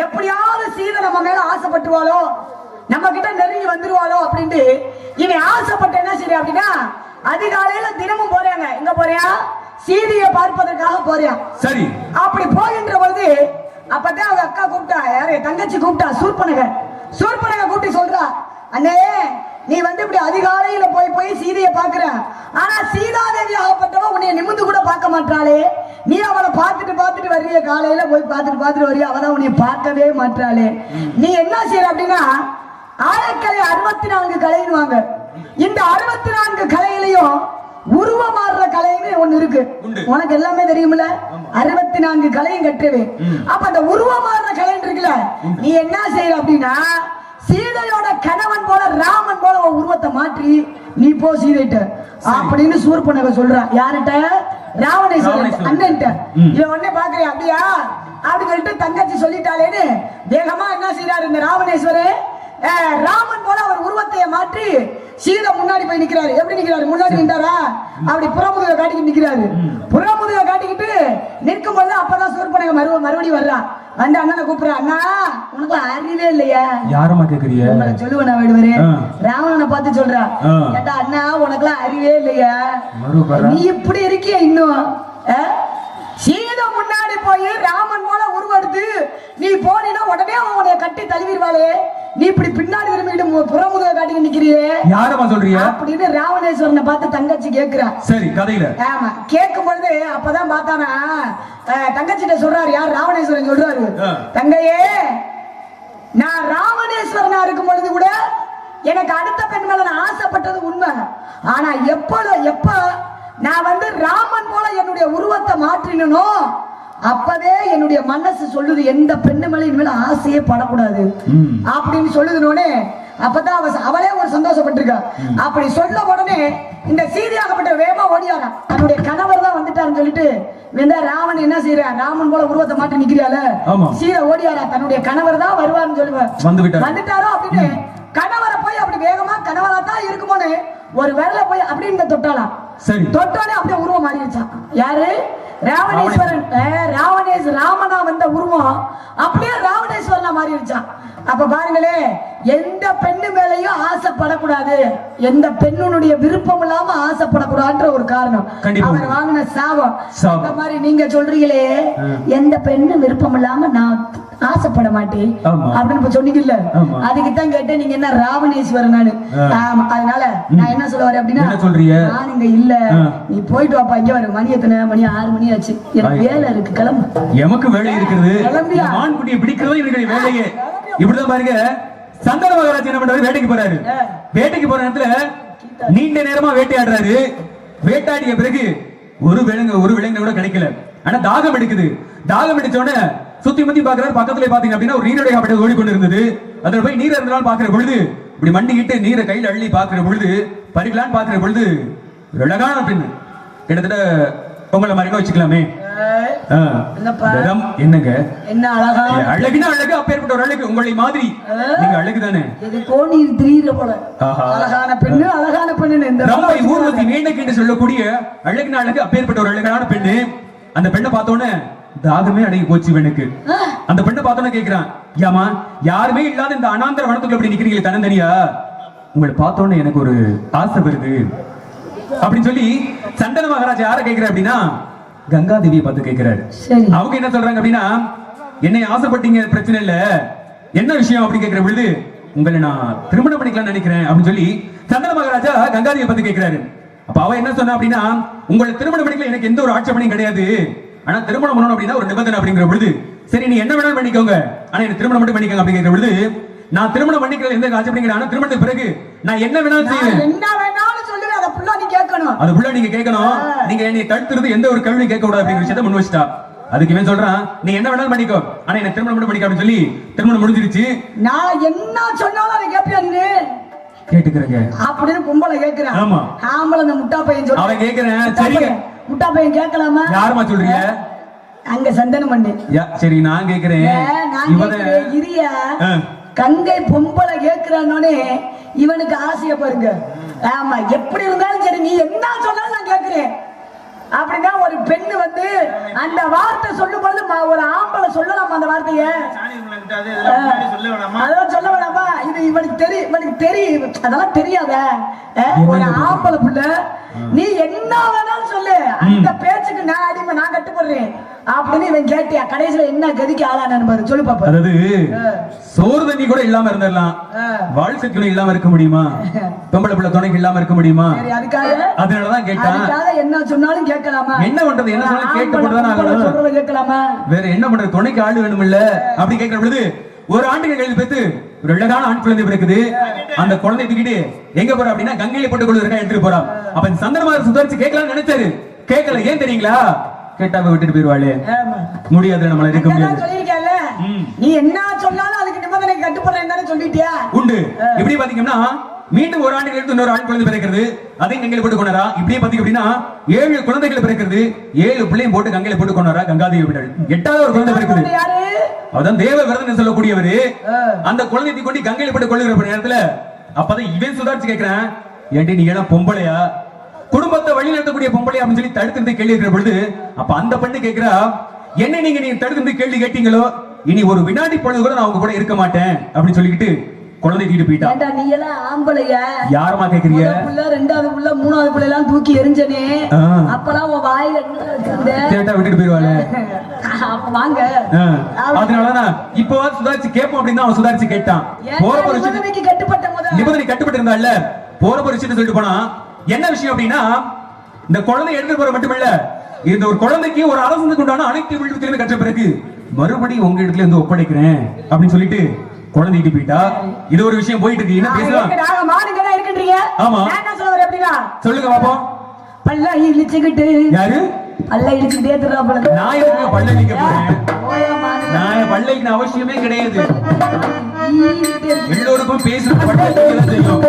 எப்படியாவது சீதை நம்ம மேல ஆசைப்பட்டுருவாளோ, நம்ம கிட்ட நெருங்கி வந்துருவாளோ அப்படின்ட்டு இவன் ஆசைப்பட்ட என்ன செய்ய அப்படின்னா, அதிகாலையில தினமும் போறாங்க. எங்க போறியா? சீதையை பார்ப்பதற்காக போறியா. சரி. அப்படி போகின்ற பொழுது அப்பதான் அவங்க அக்கா கூப்பிட்டா, யாரு தங்கச்சி கூப்பிட்டா, சூர்பனக கூப்பிட்டு சொல்றா, அண்ணே நீ வந்து இப்படி அதிகாலையில போய் சீதையை பாக்குற, ஆனா சீதாதேவி ஆகப்பட்டவ உன்னைய நிமிந்து கூட பார்க்க மாட்டாளே, நீ அவளை பார்த்துட்டு வர்றிய, காலையில போய் பார்த்துட்டு வர்றிய, அவளை உன்னைய பார்க்கவே மாட்டாளே, நீ என்ன செய்யற அப்படின்னா ஆயக்கலை 64 கலைன்னுவாங்க. இந்த 64 கலையிலையும் உருவம் மாறுற கலைன்னு ஒண்ணு இருக்கு, உனக்கு எல்லாமே தெரியுமில்ல, 64 கலையும் கட்டுவே. அப்ப அந்த உருவம் மாறுற கலைன்னு இருக்குல்ல, நீ என்ன செய்யற அப்படின்னா சீதையோட கணவன் போல ராமன் போல உருவத்தை மாற்றி நீ போ சீதைட்ட அப்படின்னு சூர்பனக சொல்றா. யார்கிட்ட? ராவணேஸ்வரன் அண்ணன்ட்ட. இவன் உடனே பாக்குறியா அப்படியா அப்படின்னு சொல்லிட்டு தங்கச்சி சொல்லிட்டாளேன்னு வேகமா என்ன செய்யறாரு இந்த ராவணேஸ்வரன், ராமன் போல அவர் உருவத்தைய மாற்றி சீதை முன்னாடி போய் நிக்கிறாரு. எப்படி நிக்கிறாரு? முன்னாடி நின்றாரா, அப்படி புறமுதுக காட்டிக்கிட்டு நிக்கிறாரு. புறமுதுக காட்டிக்கிட்டு நிற்கும் போது அப்பதான் சூர்பனக மறுபடியும் வர்றா. வந்து அண்ணனை கூப்பிடுறா, அண்ணா உனக்கு அறிவே இல்லையா? யாரமா கேக்குறிய? உங்களை சொல்லுவேன் நான் விடுவாரு. ராவணனை பார்த்து சொல்றா, ஏண்டா அண்ணா உனக்குலாம் அறிவே இல்லையா? நீ இப்படி இருக்கிய இன்னும் சீதை முன்னாடி போய் ராமன் போல உருவெடுத்து நீ போனீன்னா உடனே அவனை கட்டி தழுவிடுவாளே, நீ இப்படி பின்னாடி திரும்பிட்டு புறமுதுக காட்டி நிக்கிறியே, யாரமா சொல்றியா அப்படின்னு ராவணேஸ்வரனை பார்த்து தங்கச்சி கேக்குறா. சரி, கதையில ஆமா கேட்கும் பொழுது அப்பதான் பார்த்தானா தங்கச்சிட்ட சொல்றாரு. யார்? ராவணேஸ்வரன் சொல்றாரு, தங்கையே நான் ராவணேஸ்வரனா இருக்கும் பொழுது கூட எனக்கு அடுத்த பெண் மேல நான் ஆசைப்பட்டது உண்மை, ஆனா எப்ப நான் வந்து ராமன் போல என்னுடைய உருவத்தை மாற்றினோ அப்பவே என்னுடைய மனசு சொல்லுது எந்த பெண்ணு மேல இனிமேல ஆசையே படக்கூடாது அப்படின்னு சொல்லுதுனோடனே அப்பதான் அவளே ஒரு சந்தோஷப்பட்டிருக்கா. அப்படி சொல்ல உடனே இந்த சீதையாகப்பட்ட வேகமா ஓடியாரா, தன்னுடைய கணவர் தான் வந்துட்டாருன்னு சொல்லிட்டு வெந்தா ராவன் என்ன செய்யறான், ராமன் போல உருவத்தை மாற்றி நிக்கிறாள் சீதை ஓடியாரா, தன்னுடைய கணவர் தான் வருவார்னு சொல்லுவேன் வந்துட்டாரோ அப்படின்னு கணவரை போய் அப்படி வேகமா கணவரா தான் இருக்குமோன்னு ஒரு விரல போய் அப்படின்னு தொட்டாலாம். தொட்டாலே அப்படியே உருவம் மாறிடுச்சான். யாரு? ராவணேஸ்வரன். ராமனா வந்த உருவம் அப்படியே ராவணேஸ்வரனா மாறிடுச்சான். அப்ப பாருங்களே, எந்த பெண்ணு மேலையும் ஆசைப்படக்கூடாது, எந்த பெண்ணுடைய விருப்பம் இல்லாம ஆசைப்படக்கூடாதுன்ற ஒரு காரணம் அவர் வாங்கின சாபம். அந்த மாதிரி நீங்க சொல்றீங்களே எந்த பெண்ணு விருப்பம் இல்லாம நான் ஆசைப்பட மாட்டேன் அப்படின்னு சொன்னீங்கல்ல, அதுக்குத்தான் கேட்டேன் நீங்க என்ன ராவணேஸ்வரன். அதனால நான் என்ன சொல்ல வரேன் அப்படின்னா, நான் இங்க இல்ல, நீ போயிட்டு வாப்பா, இங்க வர மணி எத்தனை மணி 6 மணி ஆச்சு, எனக்கு வேலை இருக்கு, கிளம்பு. எமக்கு வேலை இருக்குது, மான்குட்டியை பிடிக்கிறதோ என்னுடைய வேலையே. இப்படிதான் பாருங்க, சந்தன மகாராஜ் என்ன பண்றாரு, வேட்டைக்கு போறாரு. வேட்டைக்கு போற நேரத்துல நீண்ட நேரமா வேட்டையாடுறாரு. வேட்டையாடிய பிறகு ஒரு விலங்கு கூட கிடைக்கல. ஆனா தாகம் எடுக்குது. தாகம் எடுச்ச உடனே சுத்தி முத்தி பாக்குறாரு. பக்கத்துல பாத்தீங்க அப்படின்னா ஒரு நீரோடை அப்படி ஓடிக்கொண்டு இருந்தது. அதுல போய் நீர் இருந்தாலும் பாக்குற பொழுது இப்படி மண்டிக்கிட்டு நீரை கையில் அள்ளி பாக்குற பொழுது பறிக்கலான்னு பாக்குற பொழுது அழகான பெண்ணு, கிட்டத்தட்ட உங்களை மாதிரி வச்சுக்கலாமே. என்னங்க என்ன அழகா, அழகுனா அழகு, அப்பேற்பட்ட ஒரு அழகு உங்களை மாதிரி நீங்க அழகுதானே. அழகான பெண்ணு, அழகான பெண்ணு ரம்பை ஊர்வசி மேனகை என்று சொல்லக்கூடிய அழகுனா அழகு, அப்பேற்பட்ட ஒரு அழகான பெண்ணு. அந்த பெண்ணை பார்த்தோன்னே தாகமே அடங்கி போச்சு இவனுக்கு. அந்த பெண்ணை பார்த்தோன்னே கேட்கிறான், ஏமா யாருமே இல்லாத இந்த அனாந்தர வனத்துக்குள்ள அப்படி நிக்கிறீங்களே தனந்தனியா, உங்களை பார்த்தோன்னே எனக்கு ஒரு ஆசை வருது அப்படின்னு சொல்லி சந்தன மகாராஜா யார கேட்கிற அப்படின்னா கங்கா தேவியை பார்த்து கேட்கிறாரு. அவங்க என்ன சொல்றாங்க அப்படின்னா, என்னை ஆசைப்பட்டீங்க, பிரச்சனை இல்ல, என்ன விஷயம் அப்படின்னு கேட்கிற பொழுது உங்களை நான் திருமணம் பண்ணிக்கலாம்னு நினைக்கிறேன் அப்படின்னு சொல்லி சந்தன மகாராஜா கங்கா தேவியை பார்த்து கேட்கிறாரு. அப்ப அவ என்ன சொன்னா அப்படின்னா, உங்களை திருமணம் பண்ணிக்கல எனக்கு எந்த ஒரு ஆட்சேபனையும் கிடையாது, ஆனா திருமணம் பண்ணணும் அப்படின்னா ஒரு நிபந்தனை அப்படிங்கிற பொழுது சரி நீ என்ன வேணாலும் பண்ணிக்கோங்க, ஆனா என்ன திருமணம் மட்டும் பண்ணிக்கோங்க அப்படிங்கிற பொழுது நான் திருமணம் பண்ணிக்கிறது எந்த ஆட்சேபனையும், ஆனா திருமணத்துக்கு பிறகு நான் என்ன வேணாலும் செய்வேன், என்ன வேணாலும் சொல்லுவேன், அதை ஃபுல்லா நீ கேட்கணும், அது ஃபுல்லா நீங்க கேட்கணும், நீங்க என்னை தடுத்துறது எந்த ஒரு கேள்வியும் கேட்க கூடாது அப்படிங்கிற விஷயத்தை முன் வச்சிட்டா. அதுக்கு இவன் சொல்றான், நீ என்ன வேணாலும் பண்ணிக்கோ, ஆனா என்ன திருமணம் மட்டும் பண்ணிக்க அப்படின்னு சொல்லி திருமணம் முடிஞ்சிருச்சு. நான் என்ன சொன்னாலும் அதை கேட்பியா நீ கேட்டுக்கிறேங்க அப்படின்னு கும்பல கேக்குறேன். ஆமா ஆம்பளை அந்த முட்டா பையன் சொல்ல அவன் கேக்குறேன். சரிங்க முட்டா பையன் கேட்கலாமா? யாருமா சொல்றீங்க? அங்க சந்தனம் பண்ணு. சரி நான் கேக்குறேன். நான் கேக்குறேன் இரியா. கங்கை பொம்பளை கேட்கிறானோனே இவனுக்கு ஆசைய பாருங்க. ஆமா எப்படி இருந்தாலும் சரி நீ என்ன சொன்னாலும் நான் கேட்கிறேன் அப்படின்னா ஒரு பெண்ணு வந்து அந்த வார்த்தை சொல்லும் பொழுது ஒரு ஆம்பளை சொல்லலாமா அந்த வார்த்தைய? அதான் சொல்ல வேணாமா? இது இவனுக்கு தெரியும் அதெல்லாம் தெரியாத ஒரு ஆம்பளை புள்ள நீ என்ன வேணாலும் சொல்லு அந்த பேச்சுக்கு நான் அடிமை நான் கட்டுப்படுறேன் அப்படின்னு இவன் கேட்டியா கடைசியில என்ன கதிக்கு ஆளானு பாரு சொல்லு பாப்பா. அதாவது சோறு தண்ணி கூட இல்லாம இருந்திரலாம், வாழ்க்கை துணை இல்லாம இருக்க முடியுமா? பொம்பளை பிள்ளை துணைக்கு இல்லாம இருக்க முடியுமா? அதனாலதான் கேட்டான். என்ன சொன்னாலும் கேட்கலாமா? என்ன பண்றது? என்ன சொன்னாலும் கேட்கப்பட்டுதான் கேட்கலாமா? வேற என்ன பண்றது? துணைக்கு ஆளு வேணும் இல்ல? அப்படி கேட்கிற பொழுது ஒரு ஆண்டுக்கு கையில் பெற்று ஒரு அழகான ஆண் குழந்தை பிறக்குது. அந்த குழந்தை தூக்கிட்டு எங்க போற அப்படின்னா கங்கையில போட்டுக் கொள்வதற்காக எடுத்துட்டு போறான். அப்ப சந்தனமார் சுதாரிச்சு கேட்கலாம்னு நினைச்சாரு. கேட்கல. ஏன் தெரியுங்களா? கேட்டாவ விட்டுட்டு போயிருவாளே. முடியாது, நம்மள இருக்க முடியாது. நீ என்ன சொன்னாலும் அதுக்கு நிபந்தனை கட்டுப்படுறேன்னு சொல்லிட்டியா? உண்டு. இப்படி பாத்தீங்கன்னா மீண்டும் ஒரு ஆண்டுக்கு எடுத்து இன்னொரு ஆண் குழந்தை பிறக்கிறது. அதையும் கங்கையில போட்டு கொண்டாரா. இப்படியே பாத்தீங்க அப்படின்னா 7 குழந்தைகள் பிறக்கிறது. 7 பிள்ளையும் போட்டு கங்கையில போட்டு கொண்டாரா. கங்காதேவி விட்டாள். 8வது ஒரு குழந்தை பிறக்குது. அதான் தேவ விரதம் சொல்லக்கூடியவரு. அந்த குழந்தையை கொண்டு கங்கையில போட்டு கொள்ளுகிற நேரத்துல அப்பதான் இவன் சுதாரிச்சு கேட்கிறேன், ஏன்டி நீ எல்லாம் பொம்பளையா, குடும்பத்தை வழி நடத்தக்கூடிய பொம்பளை அப்படின்னு சொல்லி தடுத்து கேள்வி இருக்கிற பொழுது அப்ப அந்த பெண்ணு கேட்கிறா, என்ன நீங்க தடுத்து கேள்வி கேட்டீங்களோ இனி ஒரு வினாடி பொழுது கூட நான் அவங்க கூட இருக்க மாட்டேன் அப்படின்னு சொல்லிக்கிட்டு குழந்தை தூக்கிட்டு போயிட்டா. நீ எல்லாம் ஆம்பளையா? யாரமா கேக்குறீங்க? புள்ள, 2வது புள்ள, 3வது புள்ள எல்லாம் தூக்கி எரிஞ்சனே அப்பலாம் உன் வாயில கேட்டா விட்டுட்டு போயிருவாளே. வாங்க. அதனாலதான் இப்போ சுதாரிச்சு கேட்போம் அப்படின்னு அவன் சுதாரிச்சு கேட்டான். போற ஒரு நிபந்தனைக்கு கட்டுப்பட்ட முதல்ல நிபந்தனை கட்டுப்பட்டு இருந்தால போற ஒரு விஷயத்தை சொல்லிட்டு போனா என்ன விஷயம் அப்படின்னா இந்த குழந்தை எடுத்து போற மட்டுமில்ல இந்த ஒரு குழந்தைக்கு ஒரு அரசுக்கு உண்டான அனைத்து விழுத்திலுமே கற்ற பிறகு மறுபடியும் உங்க இடத்துல இருந்து ஒப்படைக்கிறேன் அப்படின்னு சொல்லிட்டு குழந்தைக்கு போயிட்டா. இது ஒரு விஷயம் போயிட்டு இருக்கு. என்ன பேசலாம்? மாடுங்கதான் இருக்கின்றீங்க. ஆமா, என்ன சொல்ல வர அப்படின்னா சொல்லுங்க பாப்போம். பல்ல இழிச்சுக்கிட்டு யாரு பல்ல இழிச்சுக்கிட்டே திருறாப்பல நான் எதுக்கு பல்ல இழிக்க போறேன்? நான் பல்ல இழிக்க அவசியமே கிடையாது. எல்லோருக்கும் பேசுற பல்ல இழிக்க செய்யும்.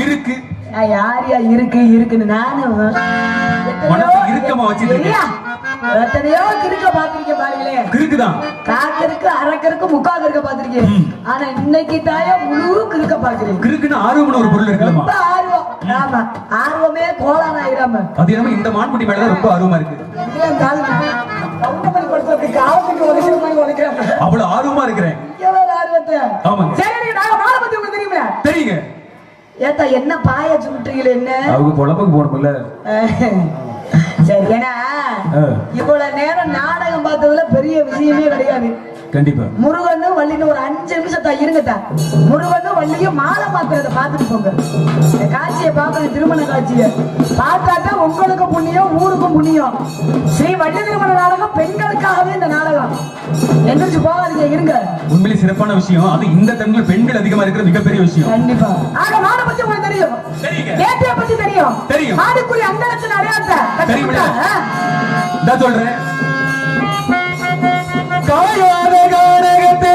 இருக்கு. யாரியா இருக்கு இருக்குன்னு நானும் இருக்கமா வச்சிருக்கேன். எத்தனையோ கிறுக்க பாத்திருக்கேன் பாருங்களே. கிறுக்குதான் காக்கருக்கு அரக்கருக்கு முக்காக இருக்க பாத்திருக்கேன். ஆனா இன்னைக்கு தாயா முழு கிறுக்க பாக்குறேன். கிறுக்குன்னு ஆர்வம்னு ஒரு பொருள் இருக்குமா? ரொம்ப ஆர்வம். ஆமா, ஆர்வமே கோளாறு ஆயிராம. அது என்னமோ இந்த மான்குட்டி மேலதான் ரொம்ப ஆர்வமா இருக்கு. அவ்வளவு ஆர்வமா இருக்கிறேன். ஆர்வத்தை தெரியுங்க. தெரியுங்க. ஏத்தா என்ன பாய சுட்டுறீங்களே? என்ன அவங்க குழம்புக்கு போறோம்ல. சரி, ஏன்னா இவ்வளவு நேரம் நாடகம் பார்த்ததுல பெரிய விஷயமே கிடையாது. கண்டிப்பா முருகனும் வள்ளின்னு ஒரு 5 நிமிஷத்தா இருங்கத்தா. முருகனும் வள்ளியும் மாலை மாத்துறத பாத்துட்டு போங்க. காட்சி காட்சியை பார்க்கணும், திருமண காட்சியை பார்த்தாதான் உங்களுக்கு புண்ணியம், ஊருக்கும் புண்ணியம். ஸ்ரீ வள்ளி திருமண நாடகம் பெண்களுக்காகவே இந்த நாடகம். எந்திரிச்சு போகாதீங்க, இருங்க. உண்மையிலே சிறப்பான விஷயம். அது இந்த தமிழ்ல பெண்கள் அதிகமா இருக்கிற மிகப்பெரிய விஷயம். கண்டிப்பா. ஆக மாட பத்தி உங்களுக்கு தெரியும், நேற்றைய பத்தி தெரியும். மாடுக்குரிய அந்தரத்தின் அடையாளத்தை தெரியுமில்ல? நான் சொல்றேன். காயாத கானகத்தே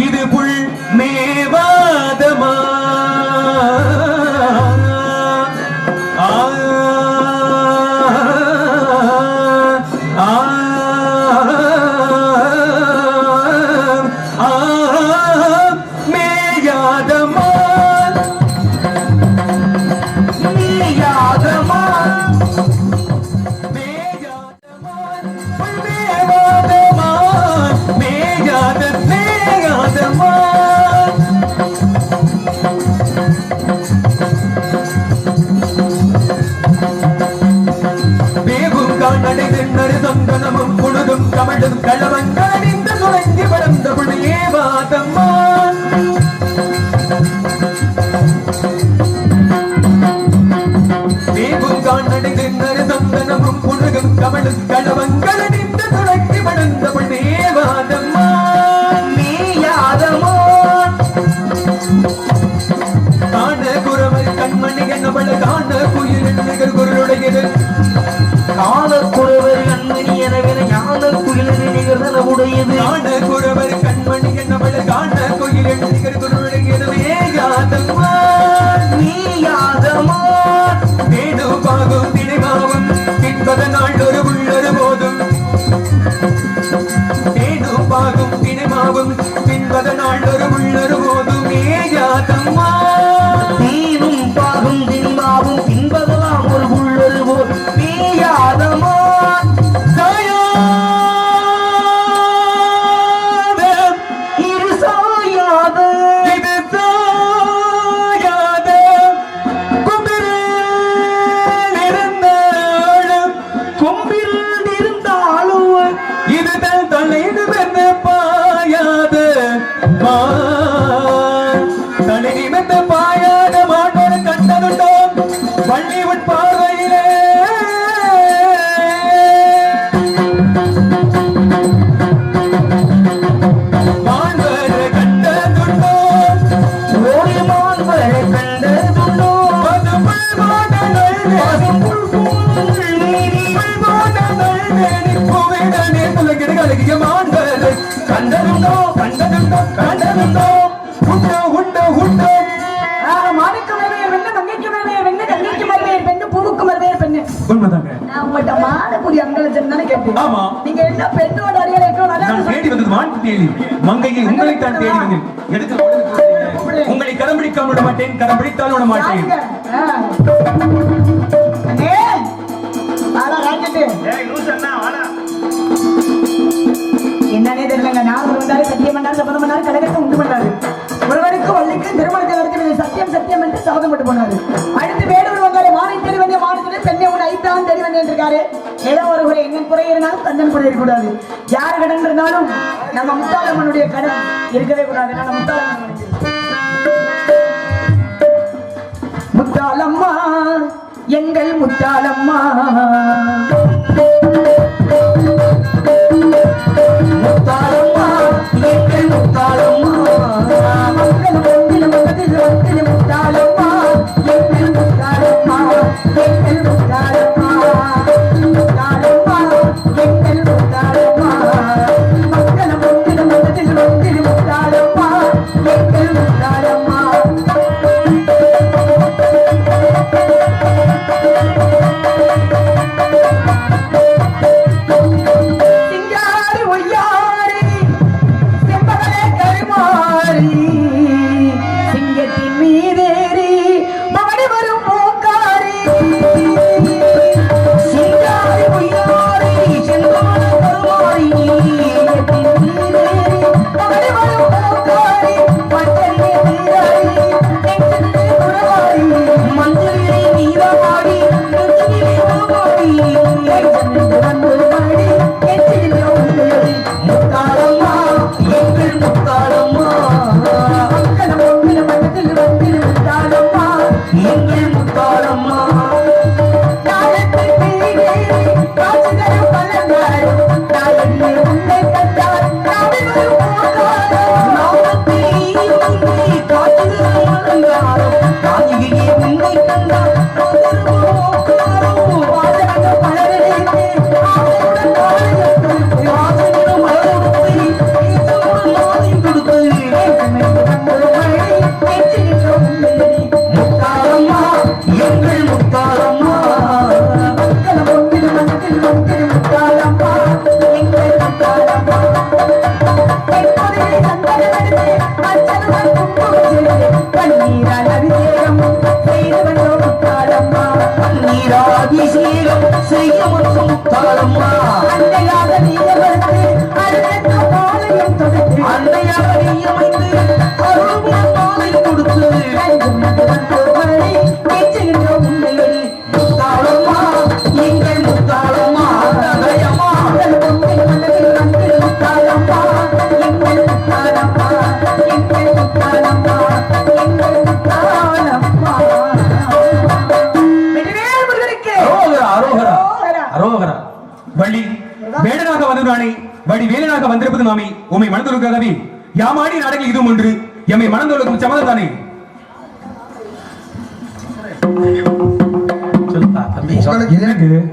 இது புல் மேவாதமா மேயாதமா மேயாதமா கமழும் களவங்கடிந்த சுழங்கி வளர்ந்த புள்ளியே வாதம்மா தேவும் காணடைந்து நறுதந்தனமும் புழுகும் கமழும் களவங்கடிந்த சுழங்கி வளர்ந்த புள்ளியே வாதம்மா நீயாதமோ காண குறவர் கண்மணி என்னவள் காண குயில் நிகழ் குரலுடையது காண குறவர் கண்மணி எனவென ஞான குயிலின் நிகழ்தனவுடையது காண குறவர் கண்மணி என்னவள் காண குயிலின் நிகழ் குரலுடையது மேயாதம்மா நீயாதமா வேணு பாகும் திணைவாவும் பின்பத நாள் ஒரு உள்ளொரு போதும் வேணு பாகும் திணைவாவும் பின்பத நாள் ஒரு உள்ளொரு போதும் மேயாதம்மா தீனும் பாகும் தின்பாவும் பின்பதெல்லாம் ஒரு உள்ளொரு போதும் மேயாதமா பாயாத மாட்டோடு கண்டதுண்டோ வள்ளி உட்பார்வையிலே மாண்பர கண்டதுண்டோ ஓடி மாண்பர கண்டதுண்டோ பசுப்புள் மாட்டங்கள் புகைதனே துலகிடு கலகிய மாண்பர கண்டதுண்டோ கண்டதுண்டோ கண்டதுண்டோ உண்டோ உண்டோ உண்டோ மாணிக்க மருமையர் பெண்ணு, மங்கைக்கு மருமையர் பெண்ணு, கண்ணிக்கு மருமையர் பெண்ணு, பூவுக்கு மருமையர் பெண்ணு. உண்மைதாங்க. நான் உங்கள்ட்ட மாடக்குடி அங்கலஜன் தானே கேட்டேன். ஆமா. நீங்க என்ன பெண்ணோட அடியாளை நான் தேடி வந்தது மான்குட்டியை மங்கையை உங்களை தான் தேடி வந்தேன். எடுத்து உங்களை கரம் பிடிக்காம விட மாட்டேன், கரம் பிடித்தால் விட மாட்டேன். என்னன்னே தெரியலங்க. நாகர் வந்தாரு, சத்தியம் பண்ணாரு, சபதம் பண்ணாரு, கலகத்தை உண்டு பண்ணாரு. ஒருவருக்கு வள்ளிக்கு திருமணத்தை நடத்தி சத்தியம் சத்தியம் என்று சபதம் போட்டு போனாரு. அடுத்து வேடூர் வந்தாரு, வானை தேடி வந்தே வானத்திலே பெண்ணை உன் ஐத்தான் தேடி வந்தேன் இருக்காரு. ஏதோ ஒரு குறை, எங்கன் குறை இருந்தாலும் தந்தன் குறை இருக்கக்கூடாது. யார் கடன் இருந்தாலும் நம்ம முத்தாளம்மனுடைய கடன் இருக்கவே கூடாது. நம்ம முத்தாளம்மன் முத்தாளம்மா, எங்கள் முத்தாளம்மா, முத்தாளம்மா, எங்கள் முத்தாளம்மா, மக்கள் பொங்கில் மகதில் வங்கில் முத்தாளம்மா, எங்கள் முத்தாளம்மா, எங்கள் முத்தாளம்மா, முத்தாளம்மா, எங்கள் முத்தாளம்மா, மக்கள் பொங்கில் மகதில் வங்கில் முத்தாளம்மா, எங்கள் முத்தாளம்மா. வேடனாக வந்ததானே வடி வேலனாக வந்திருப்பது மாமி உம்மை மனதொழுக்காகவே யாமாடி நாடகம் இதுவும் ஒன்று எம்மை மனதொழுக்கும் சம்மதம் தானே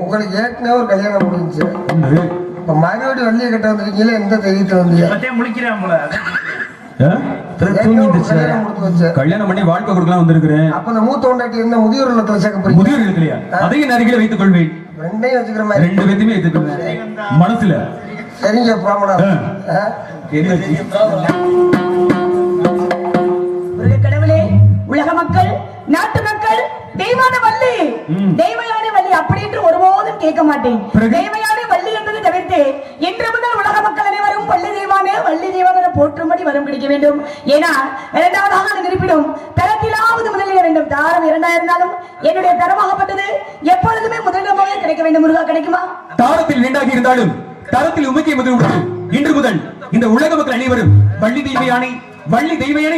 உங்களுக்கு ஏற்கனவே ஒரு கல்யாணம் முடிஞ்சு ஒன்று. இப்ப மறுபடியும் வள்ளியை கட்ட வந்திருக்கீங்களா எந்த தைரியத்துல வந்தீங்க இப்பத்தே முழிக்கிறேன் போல ஏற்கனவே ஒரு கல்யாணம் முடிச்சு வச்சு கல்யாணம் பண்ணி வாழ்க்கை கொடுக்கலாம் வந்திருக்கிறேன். அப்ப இந்த மூத்த கொண்டாட்டி இருந்த முதியோர் இல்லத்துல சேர்க்க போறீங்க முதியோர் இல்லையா அதையும் அருகில வைத்துக் கொள்வேன். ரெண்டையும் வச்சுக்கிற மாதிரி ரெண்டு பேத்தையுமே வைத்துக் கொள்வேன் மனசுல. சரிங்க பிராமணா கடவுளே, உலக மக்கள், நாட்டு மக்கள், தெய்வான வள்ளி தெய்வயான வள்ளி அப்படி என்று ஒருபோதும் கேட்க மாட்டேன். தெய்வயான வள்ளி என்பதை தவிர்த்து இன்று முதல் உலக மக்கள் அனைவரும் வள்ளி தெய்வான போற்றும்படி வரம் கிடைக்க வேண்டும். ஏன்னா இரண்டாவதாக அது இருப்பிடும் தரத்திலாவது முதலிட வேண்டும். தாரம் 2000 இருந்தாலும் என்னுடைய தரமாகப்பட்டது எப்பொழுதுமே முதலிடமாக கிடைக்க வேண்டும். முருகா, கிடைக்குமா? தாரத்தில் இரண்டாக இருந்தாலும் தரத்தில் உமைக்கு முதல் உள்ளது. இன்று முதல் இந்த உலக மக்கள் அனைவரும் வள்ளி தெய்வயானை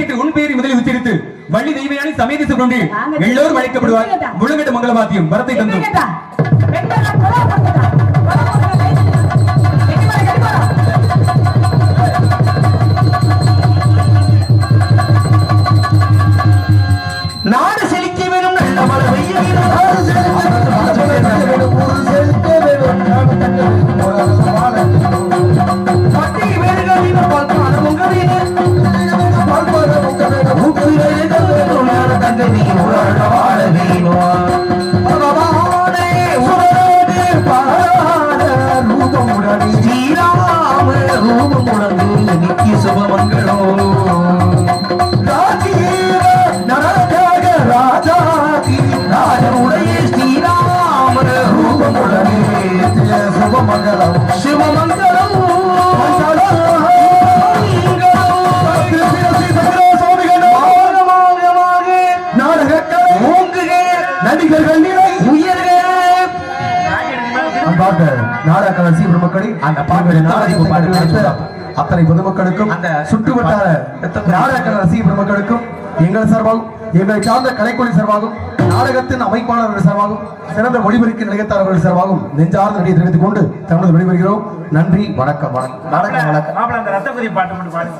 என்று உன் பெயரை முதலில் உச்சரித்து வள்ளி தெய்வயானை சமேதித்துக் கொண்டு எல்லோரும் அழைக்கப்படுவார். முழங்கட்ட மங்களவாத்தியம் வரத்தை தந்தோம். நாடு செழிக்க வேணும், நல்ல மழை பெய்ய வேணும். பட்டி வேணுக வேணும், பால்பான முக வேணும். உப்பு வேணுக வேணும், நாட தங்க வேணும், உலக வாழ வேணும். பகவானே உடனே பாட ரூபமுடனே ஸ்ரீராம ரூபமுடனே நித்திய சுபமங்களம். ராஜனுடைய ஸ்ரீராம ரூபமுடனே சுபமங்கலம் சிவமங்கலம். நாடக ரசிக பெருமக்களே, அந்த பாட்டு அத்தனை பொதுமக்களுக்கும் அந்த சுற்றுவட்டார நாடக ரசிக பெருமக்களுக்கும் எங்கள் சார்பாகவும் எங்களை சார்ந்த கலைக்குழு சார்பாகவும் நாடகத்தின் அமைப்பாளர்கள் சார்பாகவும் சிறந்த ஒளிபெருக்கி நிலையத்தாளர்கள் சார்பாகவும் நெஞ்சார்ந்த நடிகை தெரிவித்துக் கொண்டு தமிழ் விடைபெறுகிறோம். நன்றி, வணக்கம். மாப்பிள்ள அந்த ரத்த கொதி பாட்டு மட்டும் பாடுங்க.